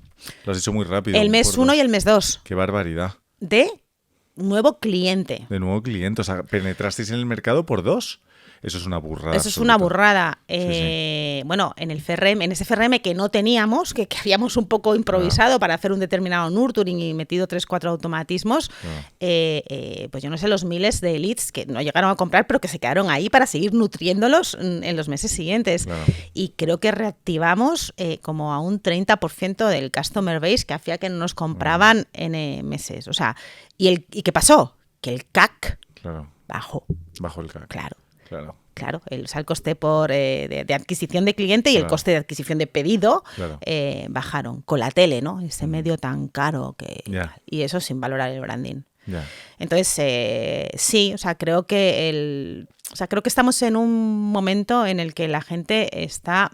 Lo has dicho muy rápido. El mes 1 y el mes 2. Qué barbaridad. De nuevo cliente. De nuevo cliente. O sea, penetrasteis en el mercado por 2. Eso es una burrada. Eso es una burrada. Sí. Bueno, en ese CRM que no teníamos, que habíamos un poco improvisado para hacer un determinado nurturing y metido 3-4 automatismos, pues yo no sé los miles de leads que no llegaron a comprar, pero que se quedaron ahí para seguir nutriéndolos en los meses siguientes. Claro. Y creo que reactivamos como a un 30% del customer base que hacía que no nos compraban en meses. O sea, ¿y qué pasó? Que el CAC bajó. Bajó el CAC. Claro, el coste de adquisición de cliente y el coste de adquisición de pedido bajaron con la tele, ¿no? Ese medio tan caro y eso sin valorar el branding. Entonces, sí, o sea, creo que estamos en un momento en el que la gente está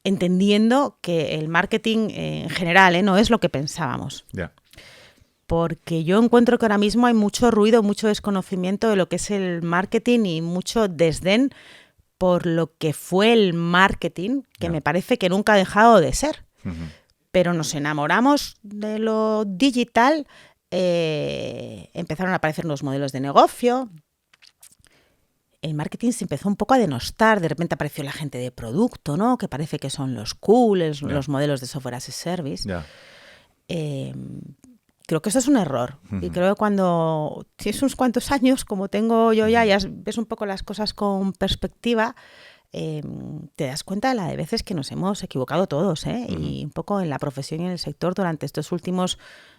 entendiendo que el marketing en general no es lo que pensábamos. Porque yo encuentro que ahora mismo hay mucho ruido, mucho desconocimiento de lo que es el marketing y mucho desdén por lo que fue el marketing, que me parece que nunca ha dejado de ser. Pero nos enamoramos de lo digital, empezaron a aparecer nuevos modelos de negocio, el marketing se empezó un poco a denostar, de repente apareció la gente de producto, ¿no? Que parece que son los cool, los modelos de software as a service. Creo que eso es un error. Y creo que cuando tienes unos cuantos años, como tengo yo ya ves un poco las cosas con perspectiva, te das cuenta de la de veces que nos hemos equivocado todos, y un poco en la profesión y en el sector durante estos últimos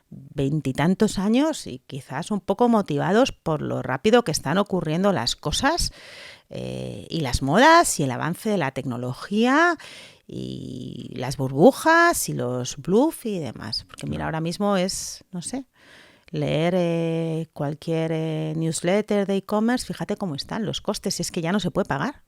20 y tantos años, y quizás un poco motivados por lo rápido que están ocurriendo las cosas y las modas y el avance de la tecnología y las burbujas y los bluff y demás. Porque mira, ahora mismo es, no sé, leer cualquier newsletter de e-commerce, fíjate cómo están los costes, y es que ya no se puede pagar.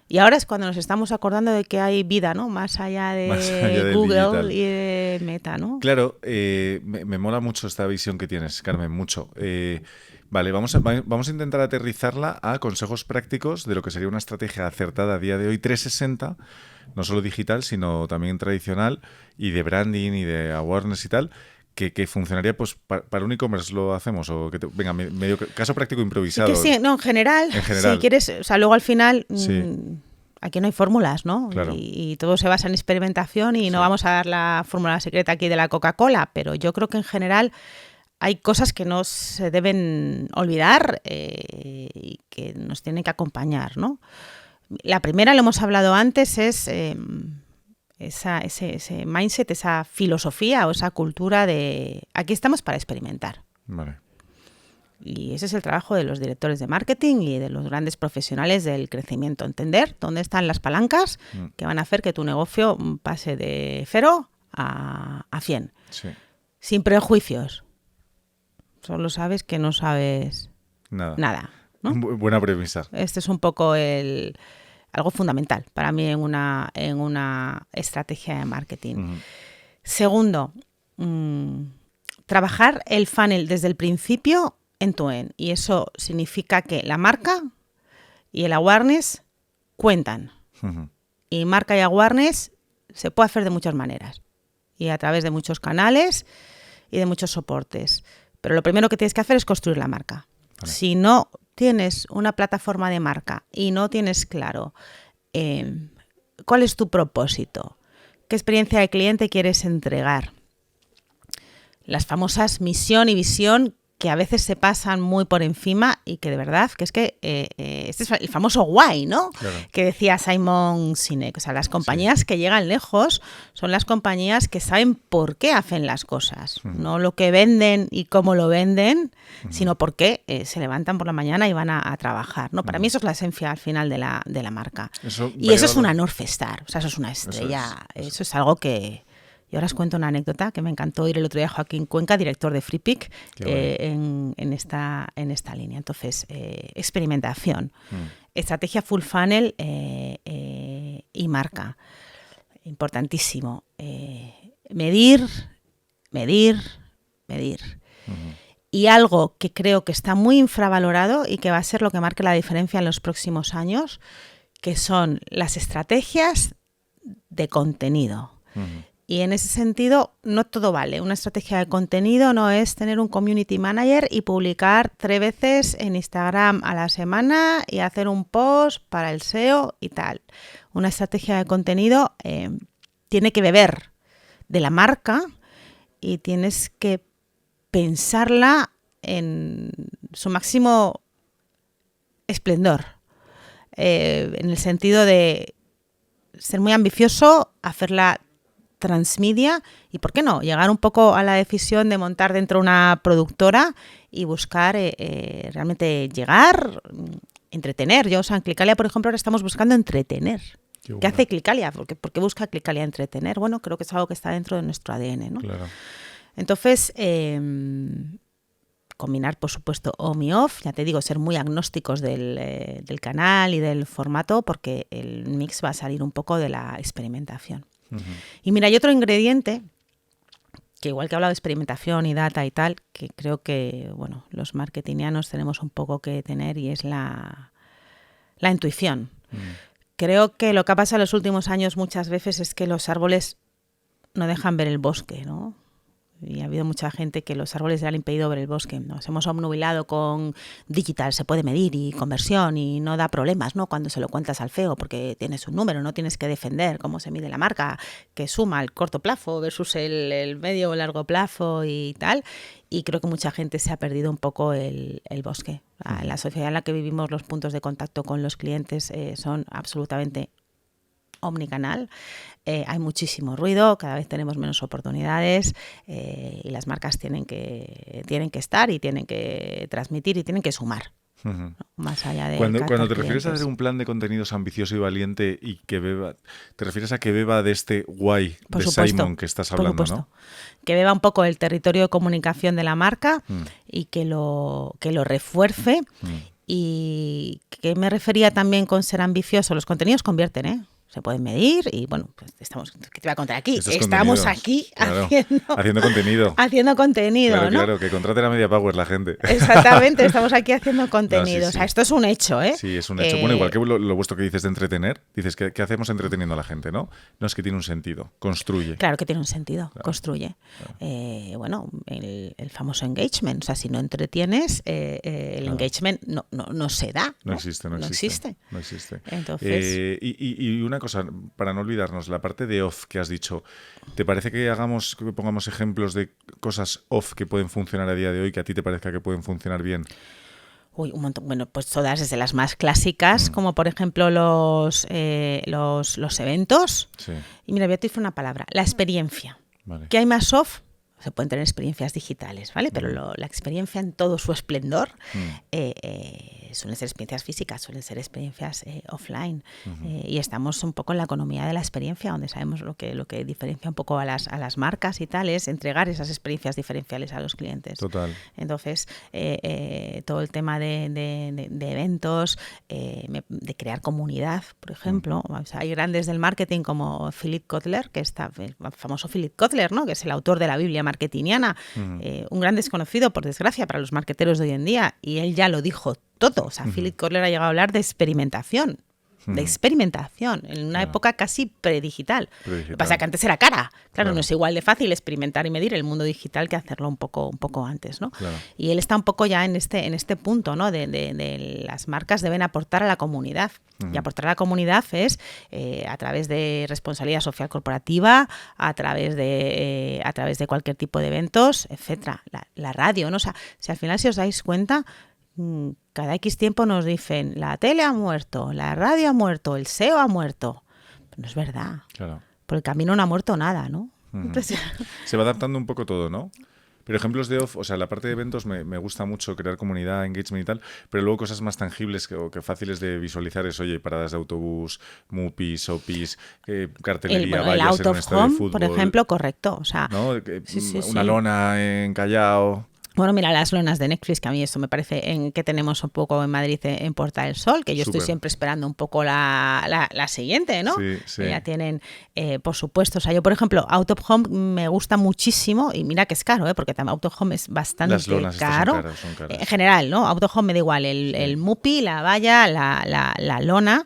Y ahora es cuando nos estamos acordando de que hay vida, ¿no? Más allá de Google digital y de Meta, ¿no? Claro, me mola mucho esta visión que tienes, Carmen, mucho. Vale, vamos a intentar aterrizarla a consejos prácticos de lo que sería una estrategia acertada a día de hoy 360, no solo digital, sino también tradicional, y de branding y de awareness y tal, que funcionaría pues para un e-commerce. ¿Lo hacemos? O venga, medio caso práctico improvisado. Sí, no, en general, si quieres, o sea, luego al final aquí no hay fórmulas, ¿no? Claro. Y todo se basa en experimentación y no vamos a dar la fórmula secreta aquí de la Coca-Cola, pero yo creo que en general hay cosas que no se deben olvidar y que nos tienen que acompañar, ¿no? La primera, lo hemos hablado antes, es ese mindset, esa filosofía o esa cultura de aquí estamos para experimentar. Vale. Y ese es el trabajo de los directores de marketing y de los grandes profesionales del crecimiento. Entender dónde están las palancas que van a hacer que tu negocio pase de 0 a 100. Sí. Sin prejuicios. Solo sabes que no sabes nada, ¿no? Buena premisa. Este es un poco algo fundamental para mí en una estrategia de marketing. Segundo, trabajar el funnel desde el principio end-to-end. Y eso significa que la marca y el awareness cuentan. Y marca y awareness se puede hacer de muchas maneras. Y a través de muchos canales y de muchos soportes. Pero lo primero que tienes que hacer es construir la marca. Vale. Si no tienes una plataforma de marca y no tienes claro cuál es tu propósito, qué experiencia de cliente quieres entregar, las famosas misión y visión que a veces se pasan muy por encima y que de verdad, que es que este es el famoso why, ¿no? Claro. Que decía Simon Sinek. O sea, las compañías que llegan lejos son las compañías que saben por qué hacen las cosas. No lo que venden y cómo lo venden, sino por qué se levantan por la mañana y van a trabajar, ¿no? Para mí eso es la esencia al final de la marca. Eso es una North Star, o sea, eso es una estrella. Eso es algo que... Y ahora os cuento una anécdota que me encantó ir el otro día a Joaquín Cuenca, director de en esta línea. Entonces, experimentación. estrategia full funnel y marca. Importantísimo. Medir. Y algo que creo que está muy infravalorado y que va a ser lo que marque la diferencia en los próximos años, que son las estrategias de contenido. Y en ese sentido, no todo vale. Una estrategia de contenido no es tener un community manager y publicar 3 veces en Instagram a la semana y hacer un post para el SEO y tal. Una estrategia de contenido tiene que beber de la marca y tienes que pensarla en su máximo esplendor. En el sentido de ser muy ambicioso, hacerla transmedia y, ¿por qué no?, llegar un poco a la decisión de montar dentro una productora y buscar realmente llegar, entretener. Yo, o sea, en Clicalia, por ejemplo, ahora estamos buscando entretener. ¿Qué hace Clicalia? ¿Por qué busca Clicalia entretener? Bueno, creo que es algo que está dentro de nuestro ADN, ¿no? Claro. Entonces, combinar, por supuesto, on y off, ya te digo, ser muy agnósticos del canal y del formato, porque el mix va a salir un poco de la experimentación. Y mira, hay otro ingrediente que, igual que he hablado de experimentación y data y tal, que creo que, bueno, los marketingianos tenemos un poco que tener, y es la intuición. Creo que lo que ha pasado en los últimos años muchas veces es que los árboles no dejan ver el bosque, ¿no? Y ha habido mucha gente que los árboles le han impedido ver el bosque. Nos hemos obnubilado con digital, se puede medir, y conversión, y no da problemas, ¿no?, cuando se lo cuentas al CEO, porque tienes un número, no tienes que defender cómo se mide la marca, que suma el corto plazo versus el medio o largo plazo y tal. Y creo que mucha gente se ha perdido un poco el bosque. En la sociedad en la que vivimos, los puntos de contacto con los clientes son absolutamente omnicanal. Hay muchísimo ruido, cada vez tenemos menos oportunidades, y las marcas tienen que estar y tienen que transmitir y tienen que sumar. ¿No? Más allá de cuando te refieres a hacer un plan de contenidos ambicioso y valiente y que beba, te refieres a que beba de este why de Simon que estás hablando, ¿no? Que beba un poco el territorio de comunicación de la marca y que lo refuerce. Y que me refería también con ser ambicioso. Los contenidos convierten, se pueden medir y, bueno, pues ¿qué te voy a contar aquí? Estamos aquí, claro, haciendo contenido. Haciendo contenido, claro, ¿no? Claro, que contraten a Media Power la gente. Exactamente, estamos aquí haciendo contenido. No, sí. O sea, esto es un hecho, ¿eh? Sí, es un hecho. Bueno, igual que lo vuestro que dices de entretener, dices que hacemos entreteniendo a la gente, ¿no? No, es que tiene un sentido, construye. Claro que tiene un sentido, claro, construye. Claro. Bueno, el famoso engagement, o sea, si no entretienes, el engagement no se da. No existe. Entonces, y una cosa, para no olvidarnos, la parte de off que has dicho, ¿te parece que pongamos ejemplos de cosas off que pueden funcionar a día de hoy, que a ti te parezca que pueden funcionar bien? Uy, un montón. Bueno, pues todas, desde las más clásicas, como por ejemplo los eventos. Sí. Y mira, voy a utilizar una palabra, la experiencia. Vale. ¿Qué hay más off? Se pueden tener experiencias digitales, ¿vale? Pero la experiencia en todo su esplendor suelen ser experiencias físicas, suelen ser experiencias offline. Y estamos un poco en la economía de la experiencia, donde sabemos lo que diferencia un poco a las marcas y tal, es entregar esas experiencias diferenciales a los clientes. Total. Entonces, todo el tema de eventos, de crear comunidad, por ejemplo. O sea, hay grandes del marketing como Philip Kotler, que está el famoso Philip Kotler, ¿no?, que es el autor de la Biblia marketingiana, un gran desconocido, por desgracia, para los marketeros de hoy en día, y él ya lo dijo todo. O sea, Philip Kotler ha llegado a hablar de experimentación. En una época casi predigital. Lo que pasa es que antes era cara. Claro, no es igual de fácil experimentar y medir el mundo digital que hacerlo un poco antes, ¿no? Claro. Y él está un poco ya en este punto, ¿no?, de las marcas deben aportar a la comunidad. Y aportar a la comunidad es a través de responsabilidad social corporativa, a través de cualquier tipo de eventos, etcétera. La radio, ¿no? O sea, si al final, si os dais cuenta, cada X tiempo nos dicen la tele ha muerto, la radio ha muerto, el SEO ha muerto. Pero no es verdad. Claro. Por el camino no ha muerto nada, ¿no? Entonces, se va adaptando un poco todo, ¿no? Pero ejemplos de off, o sea, la parte de eventos me gusta mucho, crear comunidad, engagement y tal, pero luego cosas más tangibles que fáciles de visualizar es, oye, paradas de autobús, MUPIs, OPIs, cartelería, vallas en un estadio de fútbol. Por ejemplo, correcto. O sea, ¿no? Una lona en Callao. Bueno, mira, las lonas de Netflix, que a mí esto me parece que tenemos un poco en Madrid en Puerta del Sol, que yo estoy siempre esperando un poco la siguiente, ¿no? Sí, sí. Ya tienen, por supuesto, o sea, yo por ejemplo, Out of Home me gusta muchísimo y mira que es caro, porque también Out of Home es bastante las lonas caro. Son caras. En general, ¿no? Out of Home me da igual, el mupi, la valla, la lona,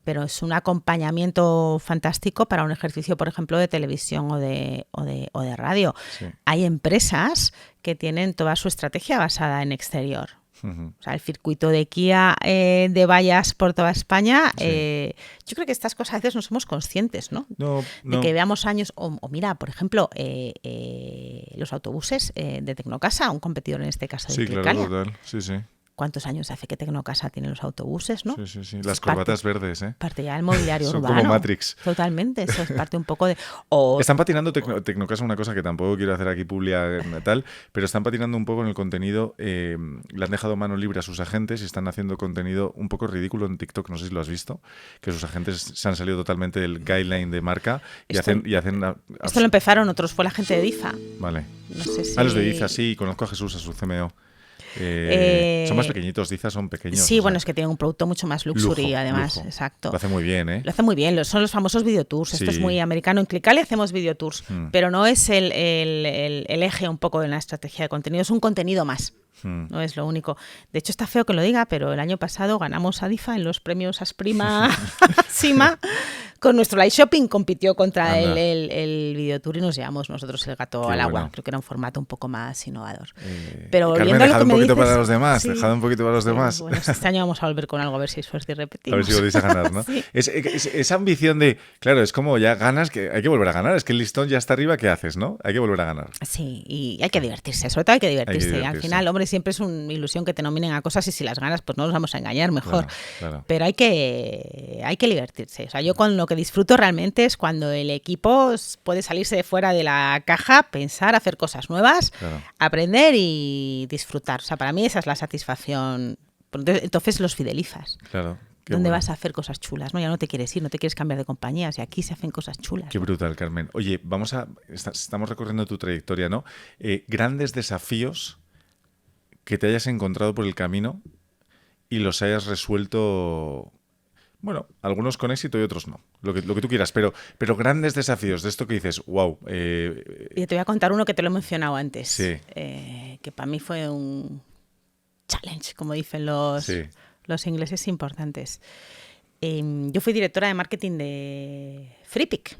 pero es un acompañamiento fantástico para un ejercicio, por ejemplo, de televisión o de radio. Sí. Hay empresas que tienen toda su estrategia basada en exterior. O sea, el circuito de Kia de vallas por toda España, yo creo que estas cosas a veces no somos conscientes, ¿no? De que veamos años, o mira, por ejemplo, los autobuses de Tecnocasa, un competidor en este caso de Clicalia. Sí, claro, total, sí. ¿Cuántos años hace que Tecnocasa tiene los autobuses, no? Sí. Las corbatas verdes, ¿eh? Parte ya del mobiliario son urbano. Como Matrix. Totalmente, eso es parte un poco de... Están patinando Tecnocasa, una cosa que tampoco quiero hacer aquí pública tal, pero están patinando un poco en el contenido. Le han dejado mano libre a sus agentes y están haciendo contenido un poco ridículo en TikTok, no sé si lo has visto, que sus agentes se han salido totalmente del guideline de marca y hacen esto lo empezaron otros, fue la gente de DIFA. Vale. No sé si... los de DIZA, sí, conozco a Jesús, a su CMO. Son más pequeñitos, DIZA son pequeños. Sí, bueno, es que tienen un producto mucho más luxury, además, lujo. Exacto. Lo hace muy bien, ¿eh? Lo hace muy bien, son los famosos videotours. Sí. Esto es muy americano. En Clicalia hacemos videotours, pero no es el eje un poco de la estrategia de contenido, es un contenido más. No es lo único. De hecho, está feo que lo diga, pero el año pasado ganamos a DIFA en los premios Asprima Sima. Con nuestro live shopping compitió contra el videotour y nos llevamos nosotros el gato al agua. Creo que era un formato un poco más innovador. Pero Carmen, dejad un poquito para los demás. Sí. Dejad un poquito para los demás. Bueno, este año vamos a volver con algo, a ver si hay suerte y repetimos. A ver si volvéis a ganar, ¿no? Sí. Esa ambición de, claro, es como ya ganas, que hay que volver a ganar. Es que el listón ya está arriba, ¿qué haces, no? Hay que volver a ganar. Sí, y hay que divertirse, sobre todo hay que divertirse. Al final, hombre, siempre es una ilusión que te nominen a cosas y si las ganas, pues no nos vamos a engañar mejor. Claro. Pero hay que divertirse. O sea, yo con lo que disfruto realmente es cuando el equipo puede salirse de fuera de la caja, pensar, hacer cosas nuevas, aprender y disfrutar. O sea, para mí esa es la satisfacción. Entonces los fidelizas. Claro. ¿Dónde vas a hacer cosas chulas? ¿No? Ya no te quieres ir, no te quieres cambiar de compañías y aquí se hacen cosas chulas. Qué brutal, Carmen. Oye, estamos recorriendo tu trayectoria, ¿no? Grandes desafíos que te hayas encontrado por el camino y los hayas resuelto... Bueno, algunos con éxito y otros no, lo que tú quieras, pero grandes desafíos de esto que dices, wow. Y te voy a contar uno que te lo he mencionado antes, sí. Que para mí fue un challenge, como dicen los ingleses importantes. Yo fui directora de marketing de FreePic,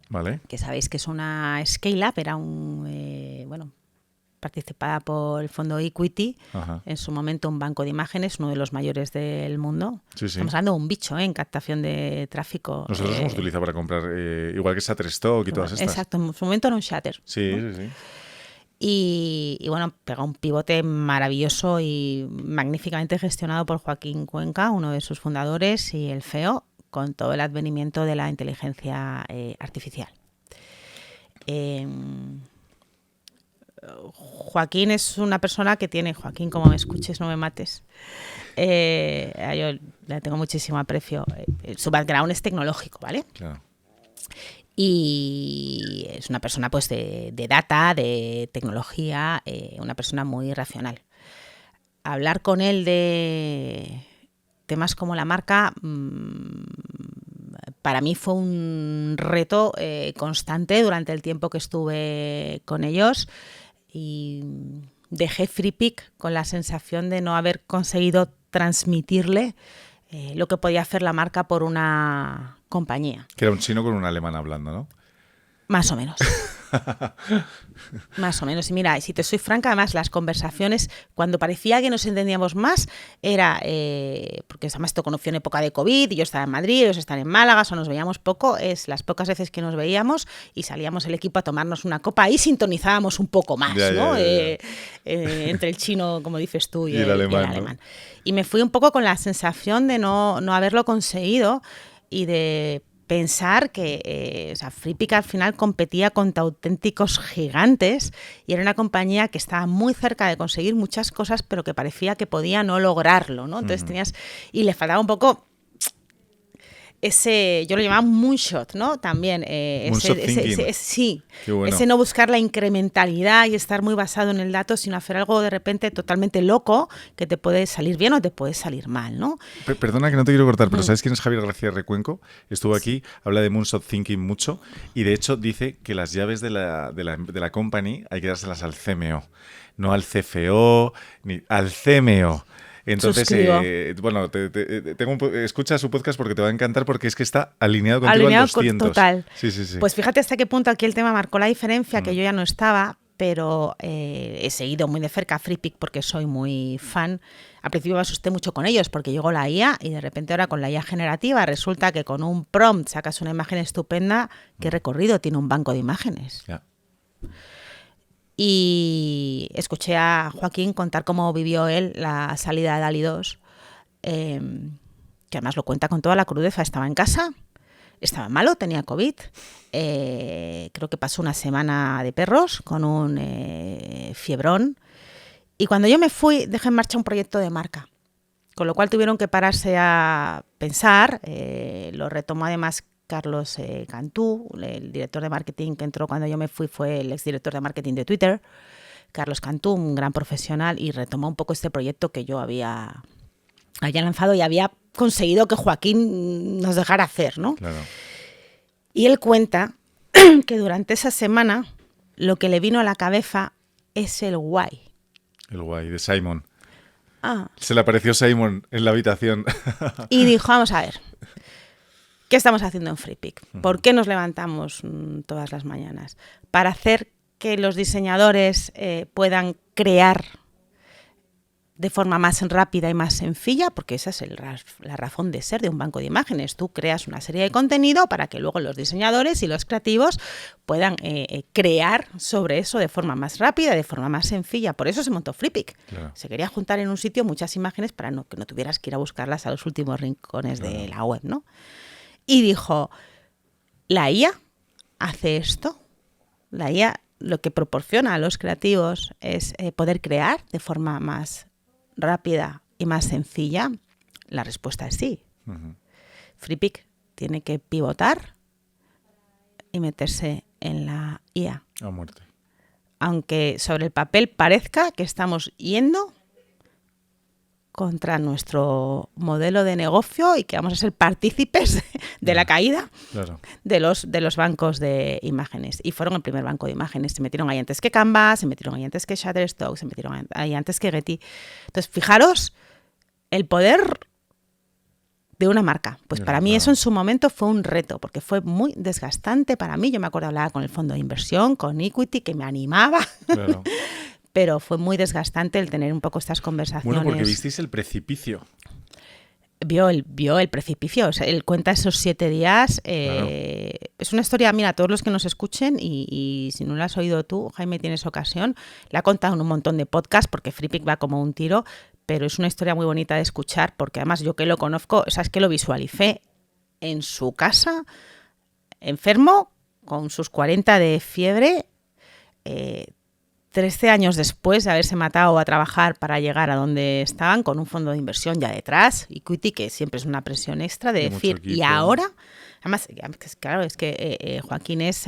vale. Que sabéis que es una scale-up, era participada por el fondo Equity, en su momento un banco de imágenes, uno de los mayores del mundo. Sí. Estamos hablando de un bicho en captación de tráfico. Nosotros hemos utilizado para comprar, igual que Shutterstock y todas estas. Exacto, en su momento era un Shutter. Sí. Y bueno, pegó un pivote maravilloso y magníficamente gestionado por Joaquín Cuenca, uno de sus fundadores, y el CEO, con todo el advenimiento de la inteligencia artificial. Joaquín es una persona que tiene, Joaquín, como me escuches, no me mates, yo le tengo muchísimo aprecio. Su background es tecnológico, ¿vale? Claro. Y es una persona pues de data, de tecnología, una persona muy racional. Hablar con él de temas como la marca, para mí fue un reto constante durante el tiempo que estuve con ellos. Y dejé FreePic con la sensación de no haber conseguido transmitirle lo que podía hacer la marca por una compañía. Que era un chino con un alemán hablando, ¿no? Más o menos. Más o menos. Y mira, si te soy franca, además las conversaciones, cuando parecía que nos entendíamos más, era, porque además esto conoció en época de COVID, y yo estaba en Madrid, ellos estaban en Málaga, o nos veíamos poco, es las pocas veces que nos veíamos y salíamos el equipo a tomarnos una copa y sintonizábamos un poco más, ¿no? Entre el chino, como dices tú, y el alemán. ¿No? Y me fui un poco con la sensación de no haberlo conseguido y de pensar que FreePic al final competía contra auténticos gigantes y era una compañía que estaba muy cerca de conseguir muchas cosas, pero que parecía que podía no lograrlo, ¿no? Entonces y le faltaba un poco yo lo llamaba moonshot, ¿no? También. Moonshot thinking. Sí, Qué bueno. ese no buscar la incrementalidad y estar muy basado en el dato, sino hacer algo de repente totalmente loco que te puede salir bien o te puede salir mal, ¿no? Perdona que no te quiero cortar, pero ¿sabes quién es Javier García Recuenco? Estuvo aquí, habla de moonshot thinking mucho y de hecho dice que las llaves de la company hay que dárselas al CMO, no al CFO ni al CMO. Entonces, bueno, escucha su podcast porque te va a encantar porque es que está alineado contigo al 200. Total. Sí, sí, sí. Pues fíjate hasta qué punto aquí el tema marcó la diferencia, que yo ya no estaba, pero he seguido muy de cerca a FreePic porque soy muy fan. Al principio me asusté mucho con ellos porque llegó la IA y de repente ahora con la IA generativa resulta que con un prompt sacas una imagen estupenda. ¿Qué recorrido tiene un banco de imágenes? Ya. Y escuché a Joaquín contar cómo vivió él la salida de DALL-E 2, que además lo cuenta con toda la crudeza. Estaba en casa, estaba malo, tenía COVID, creo que pasó una semana de perros con un fiebrón. Y cuando yo me fui, dejé en marcha un proyecto de marca, con lo cual tuvieron que pararse a pensar. Lo retomó además Carlos Cantú, el director de marketing que entró cuando yo me fui, fue el exdirector de marketing de Twitter. Carlos Cantú, un gran profesional, y retomó un poco este proyecto que yo había lanzado y había conseguido que Joaquín nos dejara hacer, ¿no? Claro. Y él cuenta que durante esa semana lo que le vino a la cabeza es el why. El why de Simon. Ah. Se le apareció Simon en la habitación. Y dijo, vamos a ver, ¿qué estamos haciendo en FreePic? ¿Por qué nos levantamos todas las mañanas? Para hacer que los diseñadores puedan crear de forma más rápida y más sencilla, porque esa es la razón de ser de un banco de imágenes. Tú creas una serie de contenido para que luego los diseñadores y los creativos puedan crear sobre eso de forma más rápida, de forma más sencilla. Por eso se montó FreePic. Claro. Se quería juntar en un sitio muchas imágenes para que no tuvieras que ir a buscarlas a los últimos rincones de la web, ¿no? Y dijo, la IA hace esto. La IA lo que proporciona a los creativos es poder crear de forma más rápida y más sencilla. La respuesta es sí. FreePic tiene que pivotar y meterse en la IA. A muerte. Aunque sobre el papel parezca que estamos yendo contra nuestro modelo de negocio y que vamos a ser partícipes de la caída de los bancos de imágenes. Y fueron el primer banco de imágenes. Se metieron ahí antes que Canva, se metieron ahí antes que Shutterstock, se metieron ahí antes que Getty. Entonces, fijaros el poder de una marca. Pues para mí eso en su momento fue un reto, porque fue muy desgastante para mí. Yo me acuerdo hablar con el fondo de inversión, con Equity, que me animaba. Claro. Pero fue muy desgastante el tener un poco estas conversaciones. Bueno, porque visteis el precipicio. Vio el precipicio. O sea, él cuenta esos 7 días. Claro. Es una historia, mira, todos los que nos escuchen, y si no la has oído tú, Jaime, tienes ocasión, la ha contado en un montón de podcasts, porque FreePic va como un tiro, pero es una historia muy bonita de escuchar, porque además yo que lo conozco, o sea, es que lo visualicé en su casa, enfermo, con sus 40 de fiebre, 13 años después de haberse matado a trabajar para llegar a donde estaban, con un fondo de inversión ya detrás, Equity, que siempre es una presión extra de decir, y ahora, además, claro, es que Joaquín es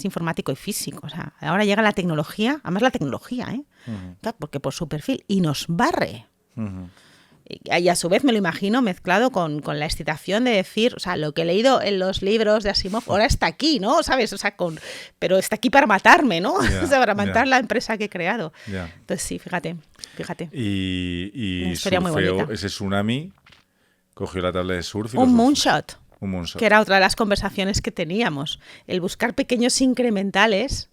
informático y físico, o sea, ahora llega la tecnología, además la tecnología, claro, porque por su perfil, y nos barre. Y a su vez me lo imagino mezclado con la excitación de decir, o sea, lo que he leído en los libros de Asimov ahora está aquí, ¿no? ¿Sabes? O sea, pero está aquí para matarme, ¿no? O sea, para matar la empresa que he creado. Entonces sí, fíjate. Y una historia muy surfeó bonita. Ese tsunami, cogió la tabla de surf y un moonshot, que era otra de las conversaciones que teníamos. El buscar pequeños incrementales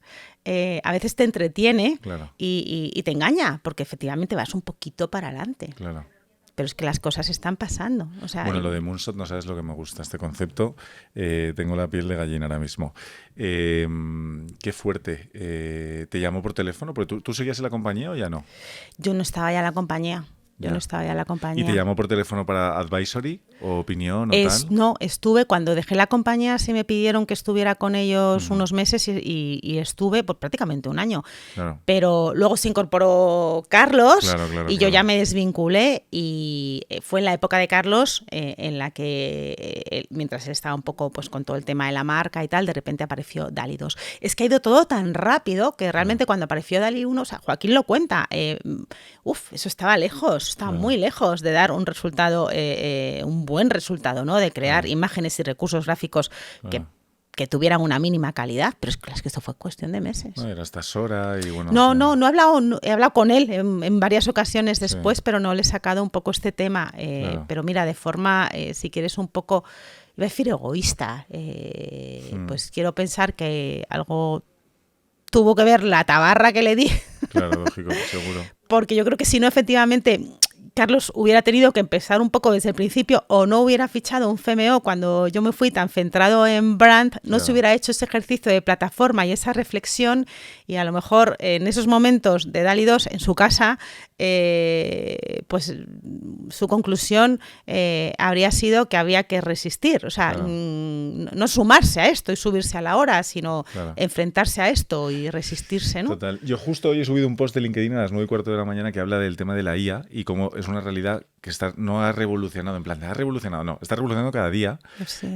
a veces te entretiene, claro, y te engaña, porque efectivamente vas un poquito para adelante. Claro. Pero es que las cosas están pasando. O sea, bueno, lo de moonshot no sabes lo que me gusta, este concepto. Tengo la piel de gallina ahora mismo. Qué fuerte. ¿Te llamó por teléfono? ¿Porque tú seguías en la compañía o ya no? Yo no estaba ya en la compañía. Yo no estaba ya en la compañía. ¿Y te llamó por teléfono para advisory o opinión o tal? No, estuve, cuando dejé la compañía sí me pidieron que estuviera con ellos unos meses y estuve por prácticamente un año. Claro. Pero luego se incorporó Carlos y yo claro. ya me desvinculé y fue en la época de Carlos en la que, mientras él estaba un poco pues con todo el tema de la marca y tal, de repente apareció DALL-E 2. Es que ha ido todo tan rápido que realmente cuando apareció DALL-E 1, o sea, Joaquín lo cuenta, eso estaba lejos. Está muy lejos de dar un resultado, un buen resultado, ¿no? De crear imágenes y recursos gráficos que tuvieran una mínima calidad, pero es que esto fue cuestión de meses. No, era hasta Sora y bueno... No he hablado con él en varias ocasiones después, pero no le he sacado un poco este tema. Pero mira, de forma, si quieres un poco, iba a decir egoísta, pues quiero pensar que algo tuvo que ver la tabarra que le di. Claro, lógico, seguro. Porque yo creo que si no, efectivamente, Carlos hubiera tenido que empezar un poco desde el principio o no hubiera fichado un CMO cuando yo me fui tan centrado en brand, no se hubiera hecho ese ejercicio de plataforma y esa reflexión y a lo mejor en esos momentos de DALL-E 2 en su casa, pues su conclusión habría sido que había que resistir, o sea, no sumarse a esto y subirse a la hora, sino enfrentarse a esto y resistirse, ¿no? Total. Yo justo hoy he subido un post de LinkedIn a las 9:15 de la mañana que habla del tema de la IA y cómo es una realidad que no ha revolucionado, en plan, ha revolucionado, no, está revolucionando cada día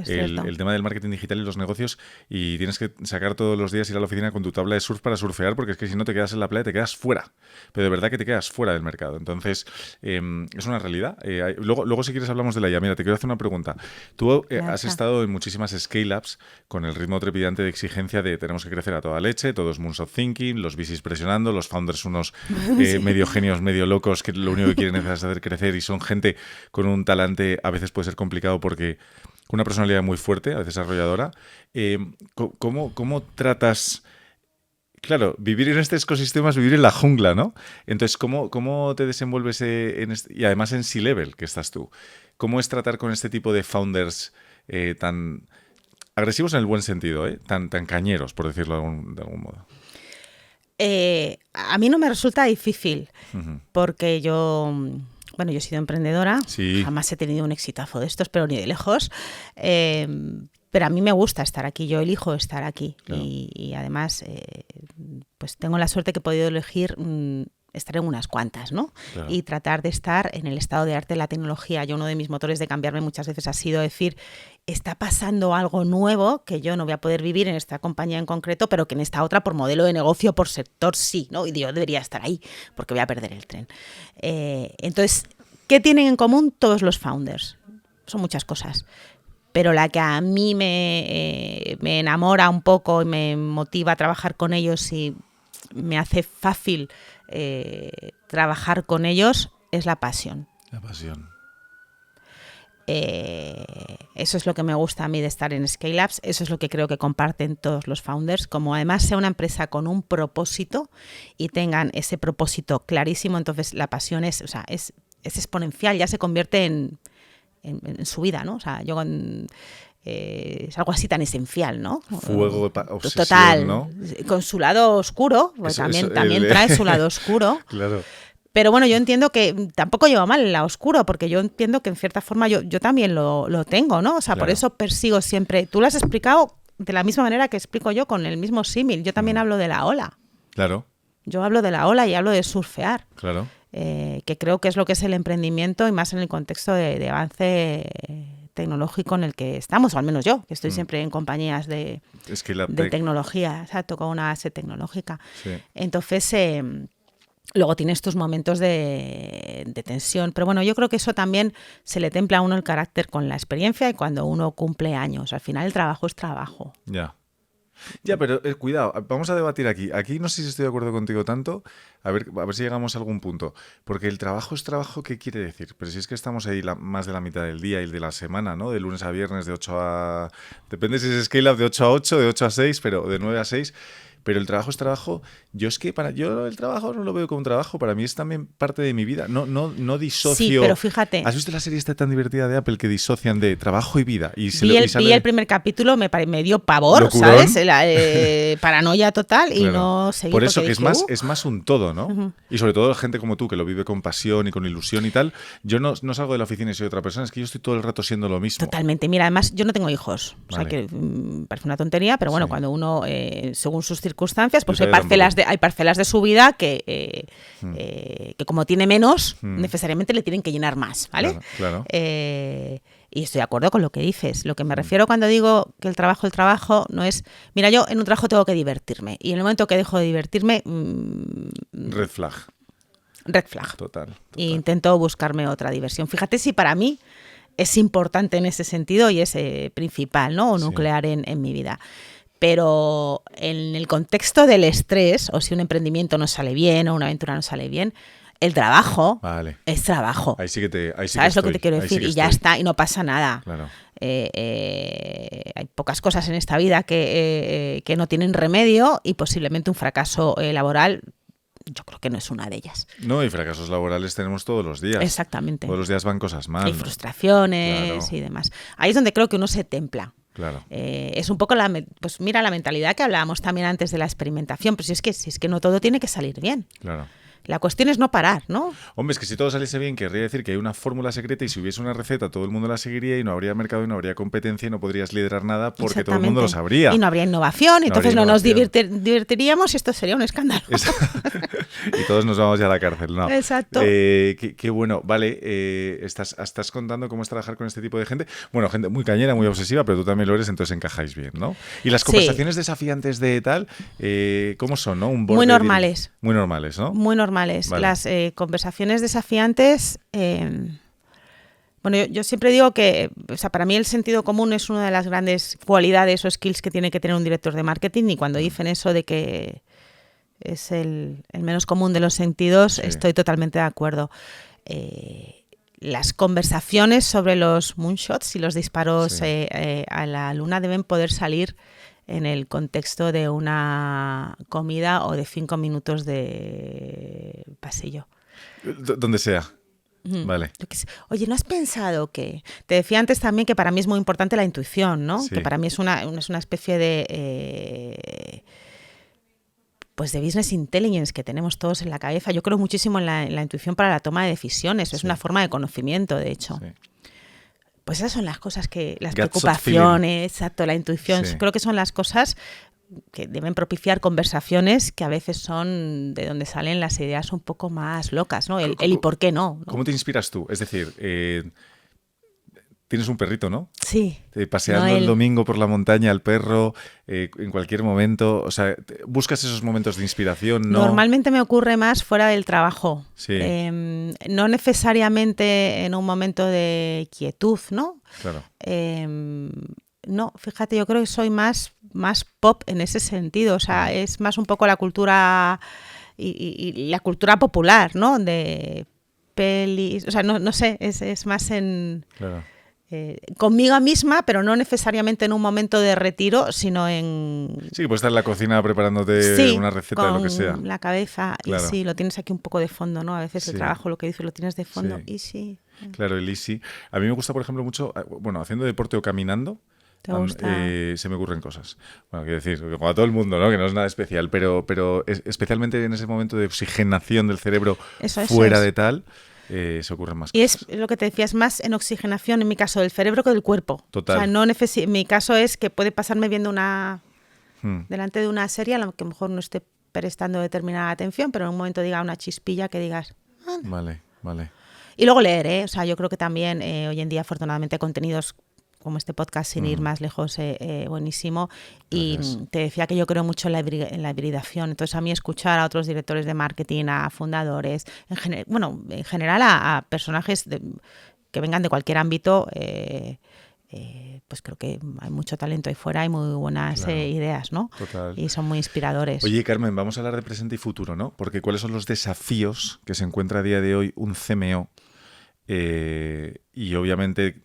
el tema del marketing digital y los negocios y tienes que sacar todos los días, ir a la oficina con tu tabla de surf para surfear porque es que si no te quedas en la playa te quedas fuera, pero de verdad que te quedas fuera del mercado. Entonces, es una realidad. Luego si quieres hablamos de la IA. Mira, te quiero hacer una pregunta. Tú has estado en muchísimas scale-ups con el ritmo trepidante de exigencia de tenemos que crecer a toda leche, todo es moonshot thinking, los VCs presionando, los founders unos medio genios, medio locos que lo único que quieren es hacer crecer y son gente con un talante, a veces puede ser complicado porque con una personalidad muy fuerte, a veces arrolladora. ¿Cómo tratas... Claro, vivir en este ecosistema es vivir en la jungla, ¿no? Entonces, ¿cómo te desenvuelves y además en C-Level, que estás tú? ¿Cómo es tratar con este tipo de founders tan agresivos en el buen sentido, tan cañeros, por decirlo de algún modo? A mí no me resulta difícil, porque yo he sido emprendedora, jamás he tenido un exitazo de estos, pero ni de lejos. Pero a mí me gusta estar aquí, yo elijo estar aquí. Claro. Y además, pues tengo la suerte que he podido elegir estar en unas cuantas, ¿no? Claro. Y tratar de estar en el estado de arte de la tecnología. Yo uno de mis motores de cambiarme muchas veces ha sido decir, está pasando algo nuevo que yo no voy a poder vivir en esta compañía en concreto, pero que en esta otra por modelo de negocio, por sector sí, ¿no? Y yo debería estar ahí porque voy a perder el tren. Entonces, ¿qué tienen en común todos los founders? Son muchas cosas. Pero la que a mí me enamora un poco y me motiva a trabajar con ellos y me hace fácil trabajar con ellos es la pasión. La pasión. Eso es lo que me gusta a mí de estar en Scale-Ups, eso es lo que creo que comparten todos los founders, como además sea una empresa con un propósito y tengan ese propósito clarísimo, entonces la pasión es exponencial, ya se convierte en su vida, ¿no? O sea, es algo así tan esencial, ¿no? Fuego, obsesión, total, ¿no? Con su lado oscuro, pues también trae su lado oscuro. Claro. Pero bueno, yo entiendo que tampoco lleva mal el lado oscuro, porque yo entiendo que en cierta forma yo también lo tengo, ¿no? O sea, claro. Por eso persigo siempre. Tú lo has explicado de la misma manera que explico yo, con el mismo símil. Yo también hablo de la ola. Claro. Yo hablo de la ola y hablo de surfear. Claro. Que creo que es lo que es el emprendimiento y más en el contexto de avance tecnológico en el que estamos, o al menos yo, que estoy siempre en compañías de tecnología, o sea, toco una base tecnológica. Sí. Entonces, luego tienes tus momentos de tensión, pero bueno, yo creo que eso también se le templa a uno el carácter con la experiencia y cuando uno cumple años. Al final el trabajo es trabajo. Ya, pero cuidado, vamos a debatir aquí. Aquí no sé si estoy de acuerdo contigo tanto, a ver si llegamos a algún punto. Porque el trabajo es trabajo, ¿qué quiere decir? Pero si es que estamos ahí más de la mitad del día y de la semana, ¿no? De lunes a viernes, de 8 a... Depende si es scale-up de 8 a 8, de 8 a 6, pero de 9 a 6. pero el trabajo es trabajo. Yo el trabajo no lo veo como un trabajo, para mí es también parte de mi vida. No disocio. Sí, pero fíjate. ¿Has visto la serie esta tan divertida de Apple que disocian de trabajo y vida? Y vi el primer capítulo, me dio pavor, ¿Locurón? ¿Sabes? Paranoia total, y no seguí. Por eso que es más un todo, ¿no? Y sobre todo gente como tú, que lo vive con pasión y con ilusión y tal. Yo no salgo de la oficina y soy otra persona, es que yo estoy todo el rato siendo lo mismo. Totalmente. Mira, además, yo no tengo hijos. Vale. O sea, que parece una tontería, pero bueno, cuando uno, según sus circunstancias, pues Yo hay parcelas de su vida que como tiene menos, necesariamente le tienen que llenar más, ¿vale? Claro. Y estoy de acuerdo con lo que dices. Lo que me refiero cuando digo que el trabajo no es... Mira, yo en un trabajo tengo que divertirme. Y en el momento que dejo de divertirme... Red flag. Red flag. Total. E intento buscarme otra diversión. Fíjate si para mí es importante en ese sentido y es principal, ¿no? O nuclear en mi vida. Pero en el contexto del estrés, o si un emprendimiento no sale bien o una aventura no sale bien, el trabajo es trabajo. Ahí sí que ¿Sabes lo que te quiero decir? Y ya está, y no pasa nada. Claro. Hay pocas cosas en esta vida que no tienen remedio, y posiblemente un fracaso laboral, yo creo que no es una de ellas. No, y fracasos laborales tenemos todos los días. Exactamente. Todos los días van cosas mal. Y frustraciones y demás. Ahí es donde creo que uno se templa. Claro. Es un poco pues mira, la mentalidad que hablábamos también antes de la experimentación, pero si es que no todo tiene que salir bien. Claro. La cuestión es no parar, ¿no? Hombre, es que si todo saliese bien, querría decir que hay una fórmula secreta, y si hubiese una receta, todo el mundo la seguiría y no habría mercado y no habría competencia y no podrías liderar nada porque todo el mundo lo sabría. Y no habría innovación, entonces no nos divertiríamos y esto sería un escándalo. Y todos nos vamos ya a la cárcel, ¿no? Exacto. Qué bueno. Vale, estás contando cómo es trabajar con este tipo de gente. Bueno, gente muy cañera, muy obsesiva, pero tú también lo eres, entonces encajáis bien, ¿no? Y las conversaciones desafiantes de tal, ¿cómo son, no? Muy normales. Muy normales, ¿no? Muy normales. Vale. Las conversaciones desafiantes... Bueno, yo siempre digo que, o sea, para mí el sentido común es una de las grandes cualidades o skills que tiene que tener un director de marketing, y cuando dicen eso de que es el menos común de los sentidos, estoy totalmente de acuerdo. Las conversaciones sobre los moonshots y los disparos a la luna deben poder salir en el contexto de una comida o de 5 minutos de pasillo. Donde sea. Vale. Oye, ¿no has pensado que...? Te decía antes también que para mí es muy importante la intuición, ¿no? Sí. Que para mí es una especie de... pues de business intelligence que tenemos todos en la cabeza. Yo creo muchísimo en la intuición para la toma de decisiones. Es una forma de conocimiento, de hecho. Sí. Pues esas son las cosas las preocupaciones, exacto, la intuición. Sí. Creo que son las cosas que deben propiciar conversaciones que a veces son de donde salen las ideas un poco más locas, ¿no? El y por qué no. ¿Cómo te inspiras tú? Es decir, tienes un perrito, ¿no? Sí. Paseando el domingo por la montaña al perro, en cualquier momento, o sea, buscas esos momentos de inspiración, ¿no? Normalmente me ocurre más fuera del trabajo. Sí. No necesariamente en un momento de quietud, ¿no? Claro. No, fíjate, yo creo que soy más pop en ese sentido, o sea, es más un poco la cultura y la cultura popular, ¿no? De pelis, o sea, no sé, es más en... Claro. Conmigo misma, pero no necesariamente en un momento de retiro, sino en... Sí, puedes estar en la cocina preparándote una receta de lo que sea. Con la cabeza, claro. Y sí, lo tienes aquí un poco de fondo, ¿no? A veces el trabajo, lo que dices, lo tienes de fondo, y sí. Claro, el easy. A mí me gusta, por ejemplo, mucho, bueno, haciendo deporte o caminando, ¿te gusta? Se me ocurren cosas. Bueno, quiero decir, como a todo el mundo, ¿no? Que no es nada especial, pero especialmente en ese momento de oxigenación del cerebro fuera de tal... se ocurren más cosas. Y es lo que te decía, es más en oxigenación, en mi caso, del cerebro que del cuerpo. Total. O sea, en mi caso es que puede pasarme viendo delante de una serie a la que a lo mejor no esté prestando determinada atención, pero en un momento diga una chispilla que digas... Vale. Y luego leer, O sea, yo creo que también hoy en día, afortunadamente, contenidos como este podcast, sin ir más lejos, buenísimo. Gracias. Y te decía que yo creo mucho en la hibridación. Entonces, a mí escuchar a otros directores de marketing, a fundadores, en general a personajes que vengan de cualquier ámbito, pues creo que hay mucho talento ahí fuera y muy buenas ideas, ¿no? Total. Y son muy inspiradores. Oye, Carmen, vamos a hablar de presente y futuro, ¿no? Porque ¿cuáles son los desafíos que se encuentra a día de hoy un CMO? Y obviamente...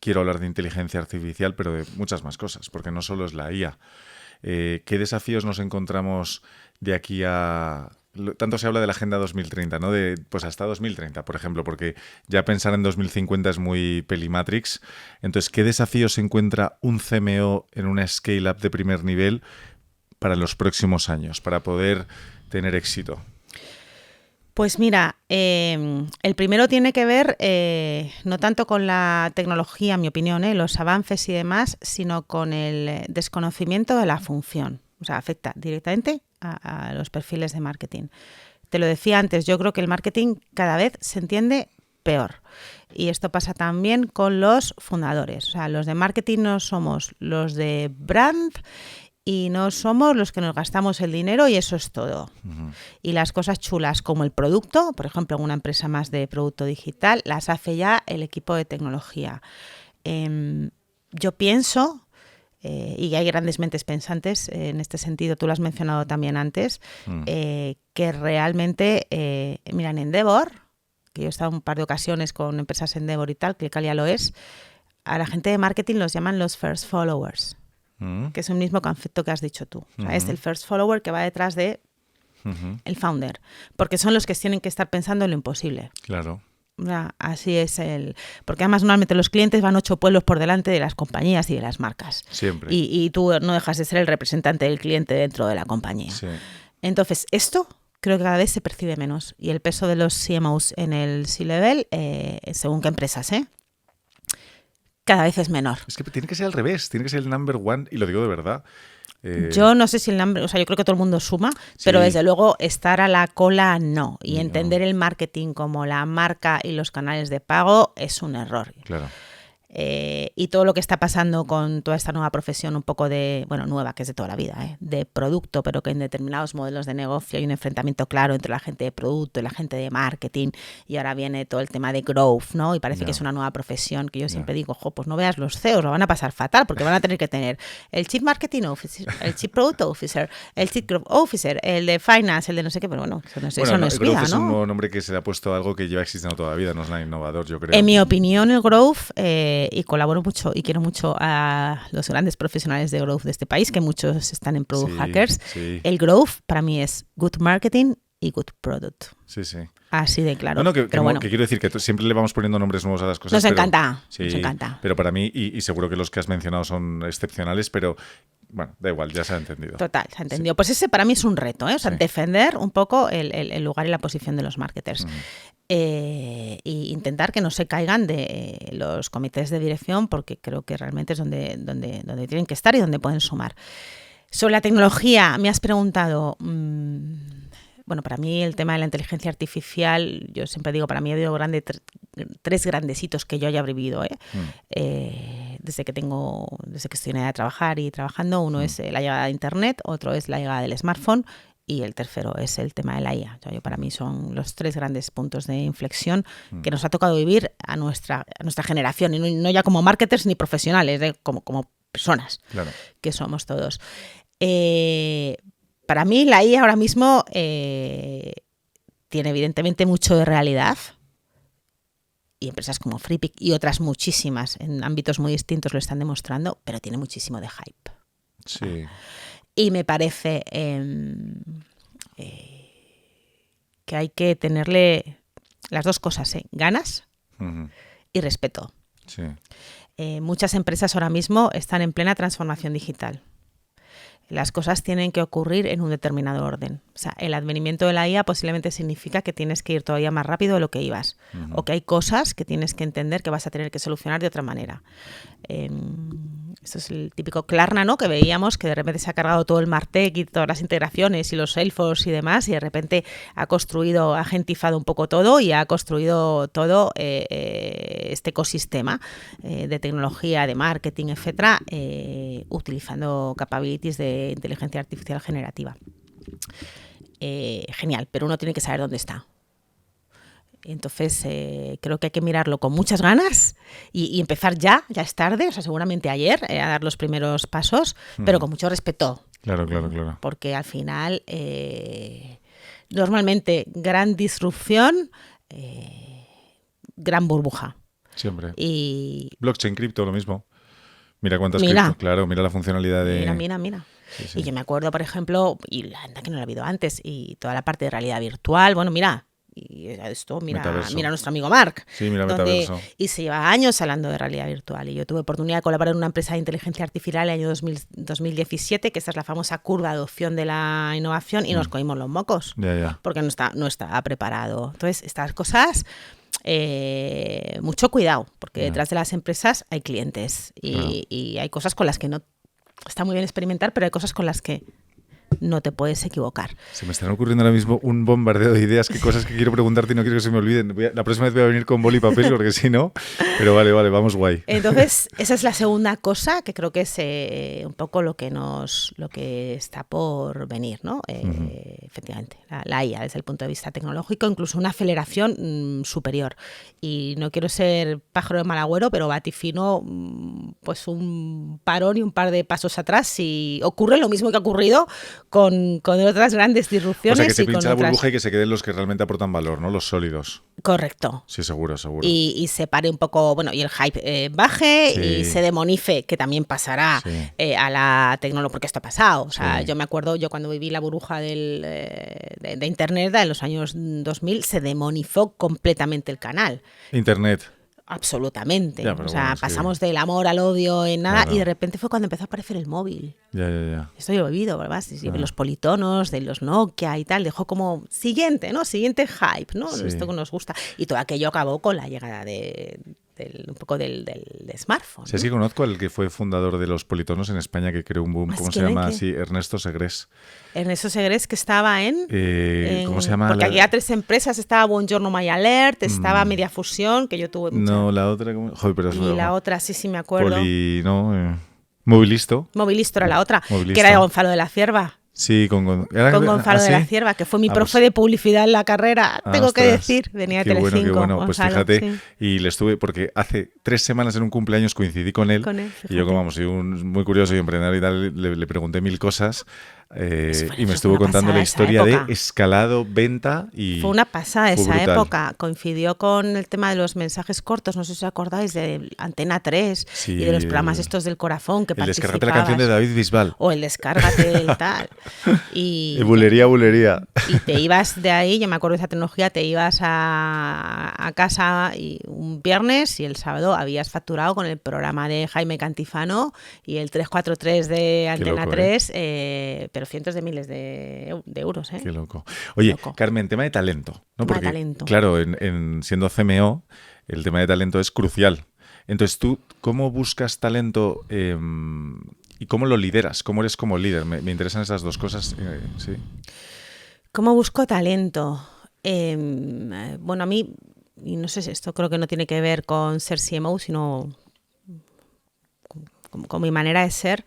quiero hablar de inteligencia artificial, pero de muchas más cosas, porque no solo es la IA. ¿Qué desafíos nos encontramos de aquí a... Tanto se habla de la Agenda 2030, ¿no? Pues hasta 2030, por ejemplo, porque ya pensar en 2050 es muy pelimatrix. Entonces, ¿qué desafíos se encuentra un CMO en una scale-up de primer nivel para los próximos años, para poder tener éxito? Pues mira, el primero tiene que ver no tanto con la tecnología, en mi opinión, los avances y demás, sino con el desconocimiento de la función. O sea, afecta directamente a los perfiles de marketing. Te lo decía antes, yo creo que el marketing cada vez se entiende peor. Y esto pasa también con los fundadores. O sea, los de marketing no somos los de brand y no somos los que nos gastamos el dinero y eso es todo. Uh-huh. Y las cosas chulas como el producto, por ejemplo, en una empresa más de producto digital, las hace ya el equipo de tecnología. Yo pienso, y hay grandes mentes pensantes en este sentido, tú lo has mencionado también antes, que realmente, mira, en Endeavor, que yo he estado un par de ocasiones con empresas Endeavor y tal, que Clicalia lo es, a la gente de marketing los llaman los first followers. Que es el mismo concepto que has dicho tú. O sea, es el first follower que va detrás de el founder, porque son los que tienen que estar pensando en lo imposible. Claro. O sea, así es porque además normalmente los clientes van 8 pueblos por delante de las compañías y de las marcas. Siempre. Y tú no dejas de ser el representante del cliente dentro de la compañía. Sí. Entonces, esto creo que cada vez se percibe menos. Y el peso de los CMOs en el C-Level, según qué empresas, cada vez es menor. Es que tiene que ser al revés, tiene que ser el number one, y lo digo de verdad. Yo no sé si el number, o sea, yo creo que todo el mundo suma, sí, pero desde luego estar a la cola no. Y entender el marketing como la marca y los canales de pago es un error. Claro. Y todo lo que está pasando con toda esta nueva profesión un poco de, bueno, nueva, que es de toda la vida, de producto, pero que en determinados modelos de negocio hay un enfrentamiento claro entre la gente de producto y la gente de marketing, y ahora viene todo el tema de growth, ¿no? Y parece que es una nueva profesión que yo siempre digo, pues no veas los CEOs, lo van a pasar fatal, porque van a tener que tener el Chief Marketing Officer, el Chief Product Officer, el Chief Growth Officer, el de Finance, el de no sé qué, pero bueno, eso no es growth vida, es ¿no? un nuevo nombre que se le ha puesto a algo que lleva existiendo toda la vida, no es nada innovador, yo creo. En mi opinión, el growth, y colaboro mucho y quiero mucho a los grandes profesionales de growth de este país, que muchos están en Product Hackers. Sí. El growth para mí es good marketing y good product. Sí, sí. Así de claro. No, que quiero decir que siempre le vamos poniendo nombres nuevos a las cosas. Nos encanta. Pero para mí, y seguro que los que has mencionado son excepcionales, pero bueno, da igual, ya se ha entendido. Total, se ha entendido. Sí. Pues ese para mí es un reto, o sea, defender un poco el lugar y la posición de los marketers. Y intentar que no se caigan de los comités de dirección, porque creo que realmente es donde tienen que estar y donde pueden sumar. Sobre la tecnología, me has preguntado, bueno, para mí el tema de la inteligencia artificial, yo siempre digo, para mí ha habido tres grandes hitos que yo haya vivido, desde que estoy en edad de trabajar y trabajando. Uno es la llegada de Internet, otro es la llegada del smartphone, y el tercero es el tema de la IA. O sea, para mí son los 3 grandes puntos de inflexión que nos ha tocado vivir a nuestra generación, y no ya como marketers ni profesionales, como personas, claro, que somos todos. Para mí la IA ahora mismo tiene evidentemente mucho de realidad, y empresas como FreePic y otras muchísimas en ámbitos muy distintos lo están demostrando, pero tiene muchísimo de hype. Sí. Y me parece que hay que tenerle las dos cosas, ganas y respeto. Sí. Muchas empresas ahora mismo están en plena transformación digital. Las cosas tienen que ocurrir en un determinado orden. O sea, el advenimiento de la IA posiblemente significa que tienes que ir todavía más rápido de lo que ibas. O que hay cosas que tienes que entender que vas a tener que solucionar de otra manera. Esto es el típico Klarna, ¿no? Que veíamos que de repente se ha cargado todo el Martech y todas las integraciones y los Salesforce y demás, y de repente ha gentifado un poco todo y ha construido todo este ecosistema de tecnología, de marketing, etcétera, utilizando capabilities de inteligencia artificial generativa. Genial, pero uno tiene que saber dónde está. Entonces creo que hay que mirarlo con muchas ganas y empezar ya es tarde, o sea, seguramente ayer, a dar los primeros pasos, pero con mucho respeto. Claro. Porque al final, normalmente, gran disrupción, gran burbuja. Siempre. Y blockchain, cripto, lo mismo. Mira cuántas Mira. claro, mira la funcionalidad de... Mira. Sí, sí. Y yo me acuerdo, por ejemplo, y la anda que no la ha habido antes, y toda la parte de realidad virtual, bueno, mira, y esto, mira a Metaverso. nuestro amigo Mark, Sí, mira donde, metaverso. y se lleva años hablando de realidad virtual. Y yo tuve oportunidad de colaborar en una empresa de inteligencia artificial en el año 2017, que esta es la famosa curva de adopción de la innovación, y nos cogimos los mocos, Ya. porque no está preparado. Entonces, estas cosas... mucho cuidado, porque detrás de las empresas hay clientes y hay cosas con las que no está muy bien experimentar, pero hay cosas con las que no te puedes equivocar. Se me están ocurriendo ahora mismo un bombardeo de ideas, que cosas que quiero preguntarte y no quiero que se me olviden. La próxima vez voy a venir con boli y papel, porque si no... Pero vale, vamos guay. Entonces, esa es la segunda cosa que creo que es un poco lo que está por venir, ¿no? Efectivamente, la IA desde el punto de vista tecnológico, incluso una aceleración superior. Y no quiero ser pájaro de mal agüero, pero vaticino pues un parón y un par de pasos atrás si ocurre lo mismo que ha ocurrido con otras grandes disrupciones. O sea, que se y pincha con la otras... burbuja y que se queden los que realmente aportan valor, ¿no? Los sólidos. Correcto. Sí, seguro. Y se pare un poco, bueno, y el hype baje y se demonife, que también pasará a la tecnología, porque esto ha pasado. O sea, yo me acuerdo, yo cuando viví la burbuja de Internet en los años 2000, se demonizó completamente el canal. Internet. Absolutamente. Ya, o sea, bueno, pasamos del amor al odio en nada, claro. y de repente fue cuando empezó a aparecer el móvil. Ya. Esto yo lo he vivido, ¿verdad? De los politonos, de los Nokia y tal, dejó como siguiente, ¿no? Siguiente hype, ¿no? Esto que nos gusta. Y todo aquello acabó con la llegada un poco del smartphone. Sí, sí, conozco al que fue fundador de los politonos en España, que creó un boom. ¿Cómo se llama? Sí, Ernesto Segres. Ernesto Segres, que estaba ¿cómo se llama? Porque había 3 empresas, estaba Buongiorno My Alert, estaba Media Fusión, que yo tuve mucha... No, la otra... Joder, pero y la otra, sí me acuerdo. Movilisto. Movilisto era la otra, Movilisto. Que era de Gonzalo de la Cierva. Sí, con Gonzalo de la Cierva, que fue mi profe de publicidad en la carrera, tengo que decir, venía de Telecinco. Qué bueno, Gonzalo, pues fíjate, y le estuve, porque hace 3 semanas en un cumpleaños coincidí con él y yo como soy muy curioso y emprendedor y tal, le pregunté 1000 cosas y me estuvo contando la historia de escalado, venta y... Fue una pasada esa brutal. época, coincidió con el tema de los mensajes cortos, no sé si os acordáis, de Antena 3 y de los programas estos del corazón que participabas. El Descárgate la canción de David Bisbal. O el Descárgate el tal. Y bulería. Y te ibas de ahí, yo me acuerdo de esa tecnología, te ibas a casa y un viernes y el sábado habías facturado con el programa de Jaime Cantifano y el 343 de Antena 3, pero cientos de miles de euros. Qué loco. Oye, Carmen, tema de talento, ¿no? Porque, claro, siendo CMO, el tema de talento es crucial. Entonces, ¿tú cómo buscas talento y cómo lo lideras? ¿Cómo eres como líder? Me interesan esas dos cosas. Sí. ¿Cómo busco talento? Bueno, a mí, y no sé si esto creo que no tiene que ver con ser CMO, sino con mi manera de ser.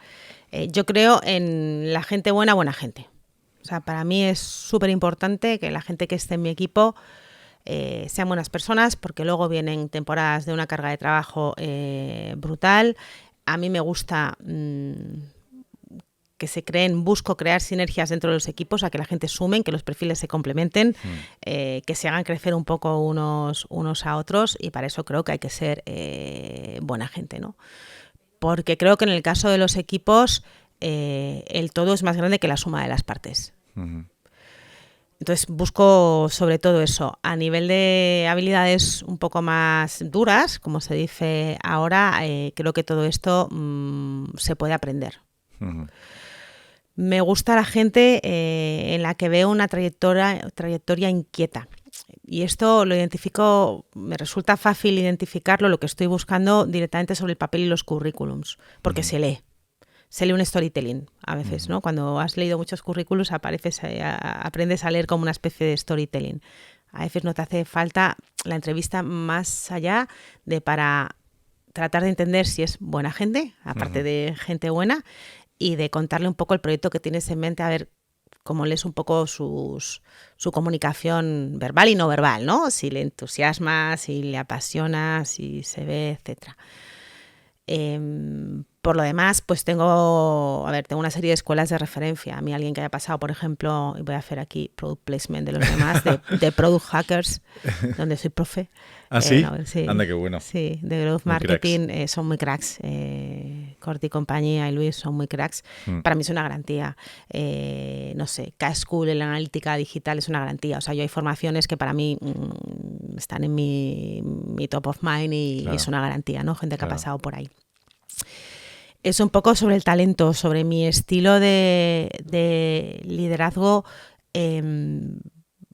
Yo creo en la gente buena gente. O sea, para mí es súper importante que la gente que esté en mi equipo sean buenas personas, porque luego vienen temporadas de una carga de trabajo brutal. A mí me gusta que busco crear sinergias dentro de los equipos, a que la gente sumen, que los perfiles se complementen, que se hagan crecer un poco unos a otros, y para eso creo que hay que ser buena gente, ¿no? Porque creo que en el caso de los equipos el todo es más grande que la suma de las partes. Entonces busco sobre todo eso. A nivel de habilidades un poco más duras, como se dice ahora, creo que todo esto se puede aprender. Me gusta la gente en la que veo una trayectoria inquieta. Y esto lo identifico, me resulta fácil identificarlo, lo que estoy buscando directamente sobre el papel y los currículums, porque se lee un storytelling a veces, ¿no? Cuando has leído muchos currículums aprendes a leer como una especie de storytelling. A veces no te hace falta la entrevista más allá de para tratar de entender si es buena gente, aparte de gente buena, y de contarle un poco el proyecto que tienes en mente, a ver cómo lees un poco su comunicación verbal y no verbal, ¿no? Si le entusiasma, si le apasiona, si se ve, etcétera. Por lo demás, pues tengo una serie de escuelas de referencia. A mí alguien que haya pasado, por ejemplo, y voy a hacer aquí product placement de los demás, de Product Hackers, donde soy profe. ¿Ah, sí? No, sí? Anda, qué bueno. Sí, de Growth Muy Marketing son muy cracks. Corti y compañía y Luis son muy cracks. Para mí es una garantía. No sé, K-School en la analítica digital es una garantía. O sea, yo hay formaciones que para mí están en mi top of mind y es una garantía, ¿no? Gente que ha pasado por ahí. Es un poco sobre el talento, sobre mi estilo de liderazgo.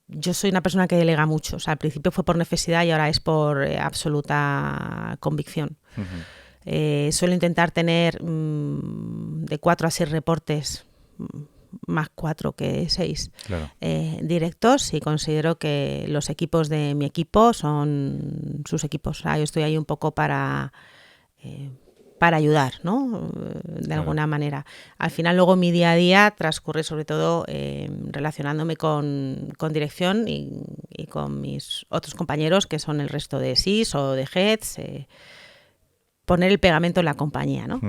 Yo soy una persona que delega mucho. O sea, al principio fue por necesidad y ahora es por absoluta convicción. Suelo intentar tener de 4 a 6 reportes, más 4 que 6 directos, y considero que los equipos de mi equipo son sus equipos. O sea, yo estoy ahí un poco para ayudar, ¿no? De alguna manera. Al final, luego mi día a día transcurre sobre todo relacionándome con dirección y con mis otros compañeros, que son el resto de SIS o de Heads, poner el pegamento en la compañía, ¿no?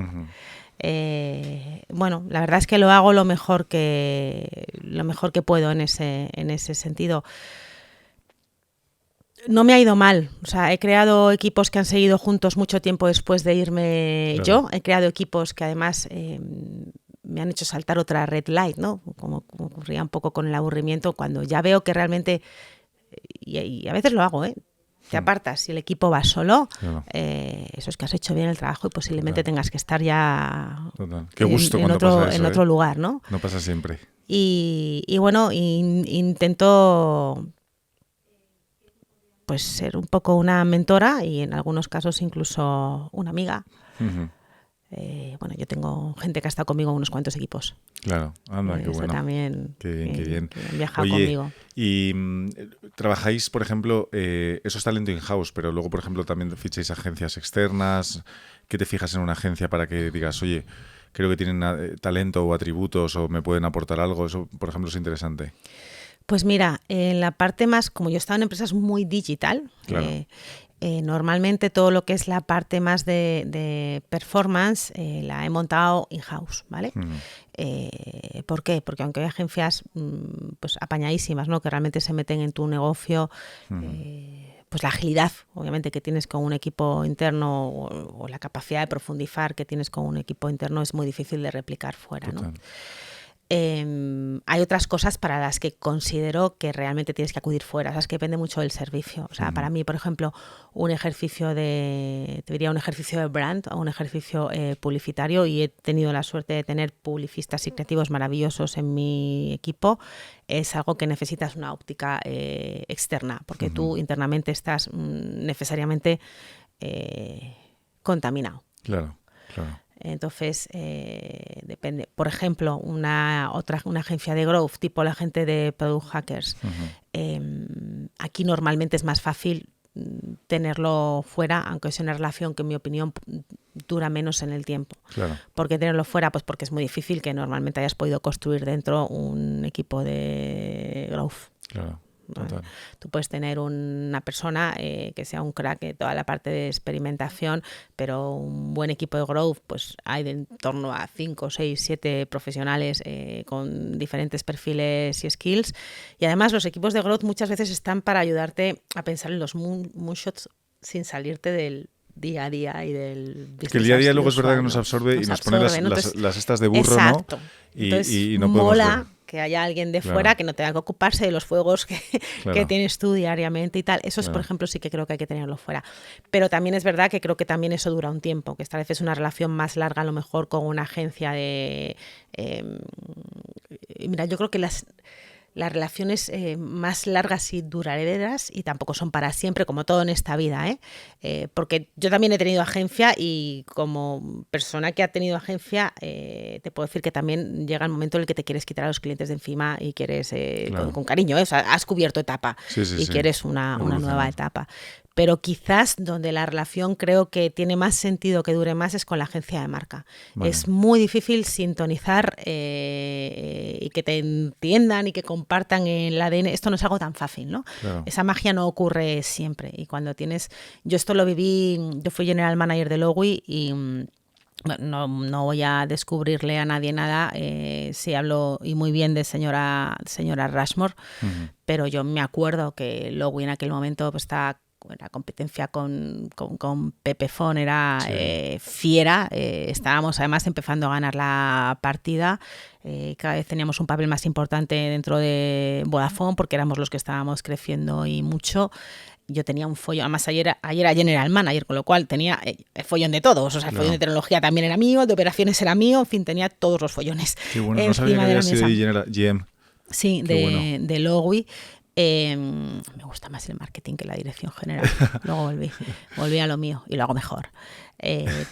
Bueno, la verdad es que lo hago lo mejor que puedo en ese sentido. No me ha ido mal. O sea, he creado equipos que han seguido juntos mucho tiempo después de irme yo. He creado equipos que además me han hecho saltar otra red light, ¿no? Como ocurría un poco con el aburrimiento, cuando ya veo que realmente, y a veces lo hago, te apartas. Si el equipo va solo, eso es que has hecho bien el trabajo y posiblemente tengas que estar ya Qué gusto en otro lugar, ¿no? No pasa siempre. Y bueno, intento pues ser un poco una mentora y en algunos casos incluso una amiga. Bueno, yo tengo gente que ha estado conmigo en unos cuantos equipos. Claro, anda, qué bueno. También, qué bien. Que han viajado conmigo. Y trabajáis, por ejemplo, eso es talento in-house, pero luego, por ejemplo, también ficháis agencias externas. ¿Qué te fijas en una agencia para que digas, oye, creo que tienen talento o atributos o me pueden aportar algo? Eso, por ejemplo, es interesante. Pues mira, en la parte más, como yo he estado en empresas muy digital, normalmente todo lo que es la parte más de performance la he montado in-house, ¿vale? ¿Por qué? Porque aunque hay agencias pues apañadísimas, ¿no? Que realmente se meten en tu negocio, pues la agilidad, obviamente, que tienes con un equipo interno o la capacidad de profundizar que tienes con un equipo interno es muy difícil de replicar fuera, ¿no? Hay otras cosas para las que considero que realmente tienes que acudir fuera. O sea, es que depende mucho del servicio. O sea, para mí, por ejemplo, un ejercicio de brand o un ejercicio publicitario, y he tenido la suerte de tener publicistas y creativos maravillosos en mi equipo, es algo que necesitas una óptica externa, porque tú internamente estás necesariamente contaminado. Claro. Entonces, depende. Por ejemplo, una agencia de growth, tipo la gente de Product Hackers, aquí normalmente es más fácil tenerlo fuera, aunque es una relación que en mi opinión dura menos en el tiempo. ¿Por qué tenerlo fuera? Pues porque es muy difícil que normalmente hayas podido construir dentro un equipo de growth. Total. Tú puedes tener una persona que sea un crack en toda la parte de experimentación, pero un buen equipo de growth, pues hay de en torno a 5, 6, 7 profesionales con diferentes perfiles y skills. Y además los equipos de growth muchas veces están para ayudarte a pensar en los moonshots sin salirte del día a día y del business. Que el día a día luego es verdad que nos absorbe y nos pone las estas de burro, exacto, ¿no? Entonces, y no podemos mola ver que haya alguien de fuera que no tenga que ocuparse de los fuegos que tienes tú diariamente y tal. Eso es, por ejemplo, sí que creo que hay que tenerlo fuera. Pero también es verdad que creo que también eso dura un tiempo, que esta vez es una relación más larga a lo mejor con una agencia de... mira, yo creo que las relaciones más largas y duraderas, y tampoco son para siempre, como todo en esta vida, porque yo también he tenido agencia, y como persona que ha tenido agencia te puedo decir que también llega el momento en el que te quieres quitar a los clientes de encima y quieres con cariño, o sea, has cubierto etapa quieres una nueva etapa. Pero quizás donde la relación creo que tiene más sentido que dure más es con la agencia de marca. Es muy difícil sintonizar y que te entiendan y que compartan el ADN. Esto no es algo tan fácil, ¿no? Esa magia no ocurre siempre. Y cuando tienes... Yo esto lo viví, yo fui general manager de Lowy y Bueno, no voy a descubrirle a nadie nada, sí hablo y muy bien de señora Rushmore, pero yo me acuerdo que Lowy en aquel momento pues, estaba en la competencia con Pepephone, era fiera, estábamos además empezando a ganar la partida, cada vez teníamos un papel más importante dentro de Vodafone porque éramos los que estábamos creciendo y mucho. Yo tenía un follón, además ayer era General Manager, con lo cual tenía el follón de todos, o sea, el follón de tecnología también era mío, de operaciones era mío, en fin, tenía todos los follones. Qué bueno, no sabía que había sido GM. Sí, de Lowy. Me gusta más el marketing que la dirección general. Luego volví a lo mío y lo hago mejor.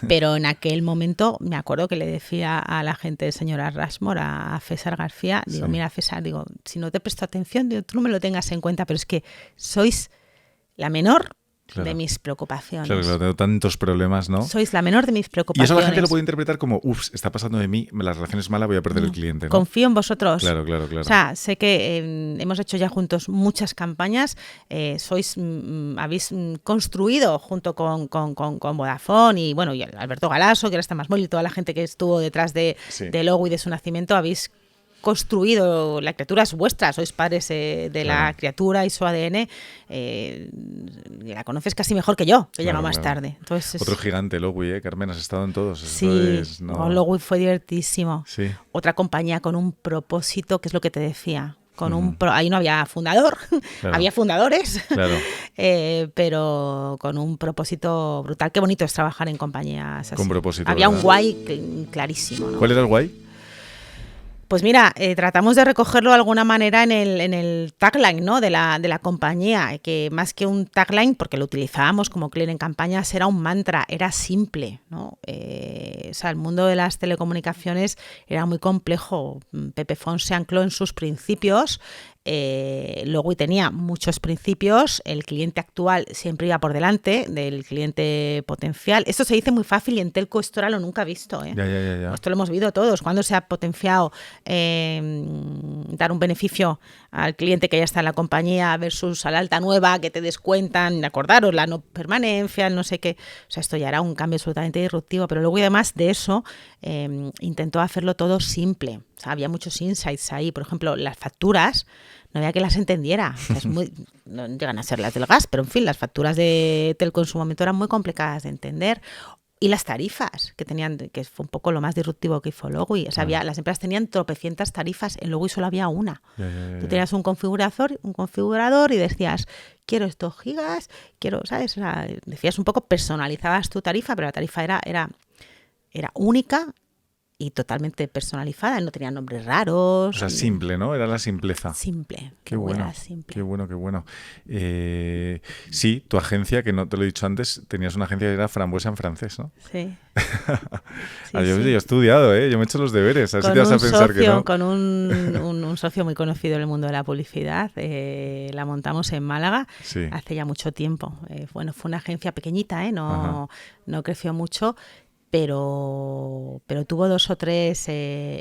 Pero en aquel momento me acuerdo que le decía a la gente de señora Rushmore, a César García, digo, mira César, digo, si no te presto atención, digo, tú no me lo tengas en cuenta, pero es que sois la menor de mis preocupaciones. Claro, tengo tantos problemas, ¿no? Sois la menor de mis preocupaciones. Y eso la gente lo puede interpretar como, está pasando de mí, la relación es mala, voy a perder el cliente, ¿no? Confío en vosotros. Claro. O sea, sé que hemos hecho ya juntos muchas campañas, habéis construido junto con Vodafone y bueno, y Alberto Galasso, que ahora está más móvil, y toda la gente que estuvo detrás de Lowy y de su nacimiento, habéis construido, la criatura es vuestra, sois padres de la criatura y su ADN, la conoces casi mejor que yo, que llega más tarde. Entonces, otro gigante, Lowy, Carmen, has estado en todos. Sí, Lowy fue divertidísimo. Sí. Otra compañía con un propósito, que es lo que te decía. Ahí no había fundador, había fundadores, pero con un propósito brutal. Qué bonito es trabajar en compañías así. Con propósito. Había un guay clarísimo, ¿no? ¿Cuál era el guay? Pues mira, tratamos de recogerlo de alguna manera en el tagline, ¿no? de la compañía, que más que un tagline, porque lo utilizábamos como clear en campañas, era un mantra, era simple, ¿no? O sea, el mundo de las telecomunicaciones era muy complejo. Pepephone se ancló en sus principios, Lowy tenía muchos principios, el cliente actual siempre iba por delante del cliente potencial. Esto se dice muy fácil y en telco esto era lo nunca visto. Ya. Esto lo hemos vivido todos. Cuando se ha potenciado dar un beneficio al cliente que ya está en la compañía versus a la alta nueva que te descuentan, acordaros, la no permanencia, no sé qué. O sea, esto ya era un cambio absolutamente disruptivo, pero luego además de eso intentó hacerlo todo simple. O sea, había muchos insights ahí. Por ejemplo, las facturas no había que las entendiera. No llegan a ser las del gas, pero en fin, las facturas de telco en su momento eran muy complicadas de entender. Y las tarifas que tenían, que fue un poco lo más disruptivo que hizo Lowy. O sea, las empresas tenían tropecientas tarifas, en Lowy solo había una. Tú tenías un configurador y decías, quiero estos gigas, ¿sabes? O sea, decías un poco, personalizabas tu tarifa, pero la tarifa era única y totalmente personalizada, no tenía nombres raros. O sea, simple, ¿no? Era la simpleza. Simple. Qué bueno, qué bueno. Sí, tu agencia, que no te lo he dicho antes, tenías una agencia que era Frambuesa en francés, ¿no? Sí. Yo he estudiado, yo me he hecho los deberes, así te vas a pensar que no. Con un socio muy conocido en el mundo de la publicidad, la montamos en Málaga hace ya mucho tiempo. Fue una agencia pequeñita, no creció mucho, pero tuvo 2 o 3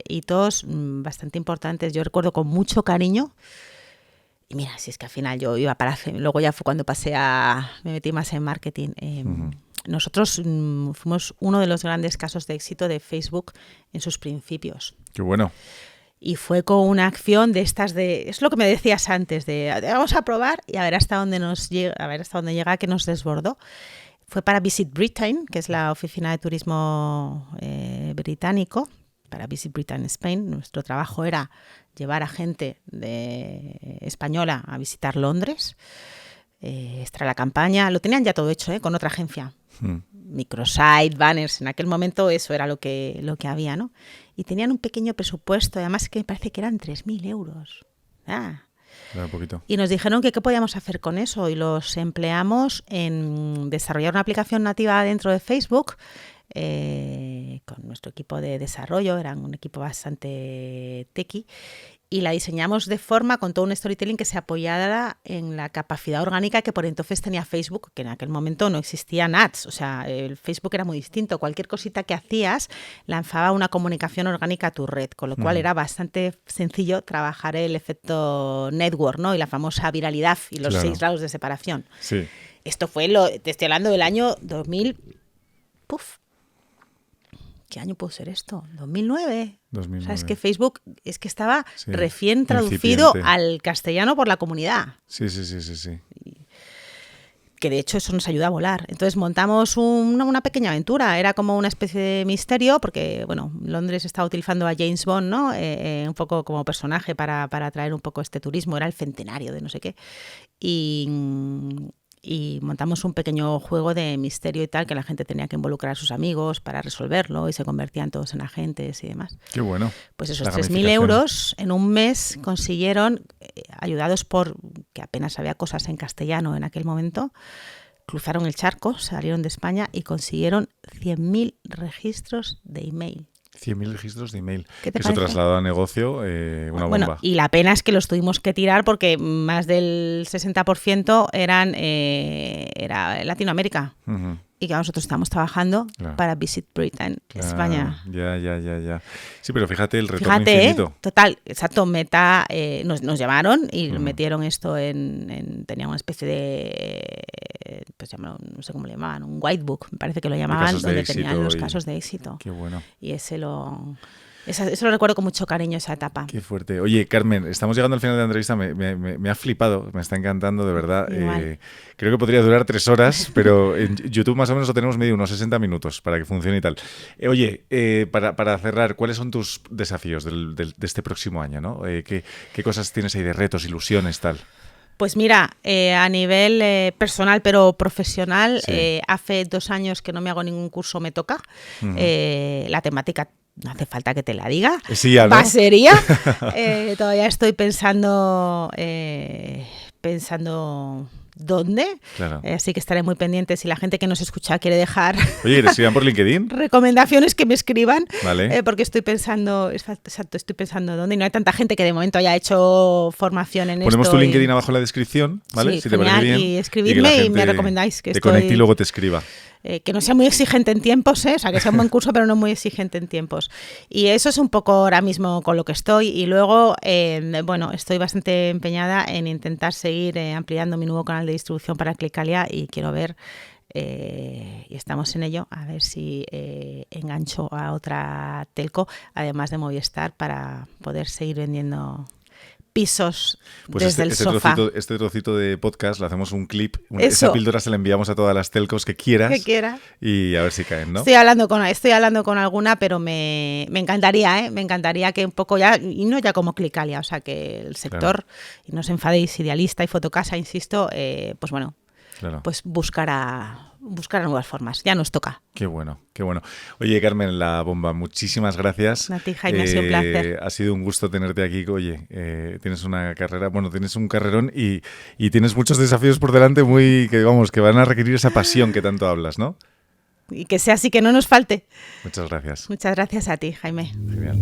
hitos bastante importantes. Yo recuerdo con mucho cariño. Y mira, si es que al final yo iba para... Luego ya fue cuando me metí más en marketing. Nosotros fuimos uno de los grandes casos de éxito de Facebook en sus principios. ¡Qué bueno! Y fue con una acción de estas es lo que me decías antes, vamos a probar y a ver hasta dónde llega, que nos desbordó. Fue para Visit Britain, que es la oficina de turismo británico, para Visit Britain Spain. Nuestro trabajo era llevar a gente española a visitar Londres. Esta era la campaña. Lo tenían ya todo hecho, con otra agencia. Microsite, banners, en aquel momento eso era lo que había, ¿no? Y tenían un pequeño presupuesto, además que me parece que eran 3.000 euros. Poquito. Y nos dijeron que qué podíamos hacer con eso y los empleamos en desarrollar una aplicación nativa dentro de Facebook con nuestro equipo de desarrollo, eran un equipo bastante techy, y la diseñamos de forma con todo un storytelling que se apoyara en la capacidad orgánica que por entonces tenía Facebook, que en aquel momento no existían ads, o sea, el Facebook era muy distinto, cualquier cosita que hacías lanzaba una comunicación orgánica a tu red, con lo cual era bastante sencillo trabajar el efecto network, ¿no? Y la famosa viralidad y los 6 grados de separación. Sí. Esto fue te estoy hablando del año 2000, ¿qué año puede ser esto? ¿2009? 2009. O sea, es que Facebook es que estaba Sí, recién traducido incipiente. al castellano por la comunidad. Sí, sí, sí, sí, sí. Que de hecho eso nos ayuda a volar. Entonces montamos una pequeña aventura, era como una especie de misterio, porque bueno, Londres estaba utilizando a James Bond, ¿no? Un poco como personaje para atraer un poco este turismo, era el centenario de no sé qué. Y montamos un pequeño juego de misterio y tal, que la gente tenía que involucrar a sus amigos para resolverlo y se convertían todos en agentes y demás. Qué bueno. Pues esos La 3.000 gamificación. euros en un mes consiguieron, ayudados por que apenas había cosas en castellano en aquel momento, cruzaron el charco, salieron de España y consiguieron 100.000 registros de email. 100.000 registros de email. ¿Qué te Que eso parece? trasladado a negocio, una bomba. Bueno, y la pena es que los tuvimos que tirar porque más del 60% era Latinoamérica. Ujú. Y que nosotros estamos trabajando Claro. para Visit Britain, Claro, España. Ya. Sí, pero fíjate el retorno Fíjate, infinito. total, exacto, Meta nos llamaron y Ujú. metieron esto tenía una especie de, pues no sé cómo le llamaban, un whitebook, me parece que lo llamaban, casos de donde éxito tenían los y- casos de éxito. Qué bueno. Y eso lo recuerdo con mucho cariño, esa etapa. Qué fuerte. Oye, Carmen, estamos llegando al final de la entrevista. Me ha flipado, me está encantando, de verdad. Igual. Creo que podría durar 3 horas, pero en YouTube más o menos lo tenemos medio unos 60 minutos para que funcione y tal. Para cerrar, ¿cuáles son tus desafíos de este próximo año, ¿no? ¿Qué cosas tienes ahí de retos, ilusiones, tal? Pues mira, a nivel personal pero profesional, Sí. hace 2 años que no me hago ningún curso, me toca. Ujú. La temática, no hace falta que te la diga. Sí, ya, ¿no? Sería. Todavía estoy pensando dónde. Claro. Así que estaré muy pendiente si la gente que nos escucha quiere dejar Oye, ¿te escriban por LinkedIn? recomendaciones, que me escriban, Vale. porque estoy pensando dónde, y no hay tanta gente que de momento haya hecho formación en Ponemos esto. tu LinkedIn abajo en la descripción, ¿vale? Sí, Si te parece genial, bien. y que escribidme la y gente me recomendáis, que te estoy- conecte y luego te escriba. Que no sea muy exigente en tiempos, o sea, que sea un buen curso, pero no muy exigente en tiempos. Y eso es un poco ahora mismo con lo que estoy. Y luego, bueno, estoy bastante empeñada en intentar seguir ampliando mi nuevo canal de distribución para Clicalia, y quiero ver, y estamos en ello, a ver si engancho a otra telco, además de Movistar, para poder seguir vendiendo pisos Pues desde el sofá. este trocito de podcast lo hacemos un clip. Eso. Esa píldora se la enviamos a todas las telcos que quieras. Que quiera. Y a ver si caen, ¿no? Estoy hablando con alguna, pero me encantaría, me encantaría que un poco ya, y no ya como Clicalia, o sea, que el sector, y no os enfadéis, Idealista y Fotocasa, insisto, pues bueno, Claro. pues buscar nuevas formas. Ya nos toca. Qué bueno, qué bueno. Oye, Carmen, la bomba, muchísimas gracias. A ti, Jaime, ha sido un placer. Ha sido un gusto tenerte aquí. Oye, tienes una carrera, bueno, tienes un carrerón y tienes muchos desafíos por delante que van a requerir esa pasión que tanto hablas, ¿no? Y que sea así, que no nos falte. Muchas gracias. Muchas gracias a ti, Jaime. Genial.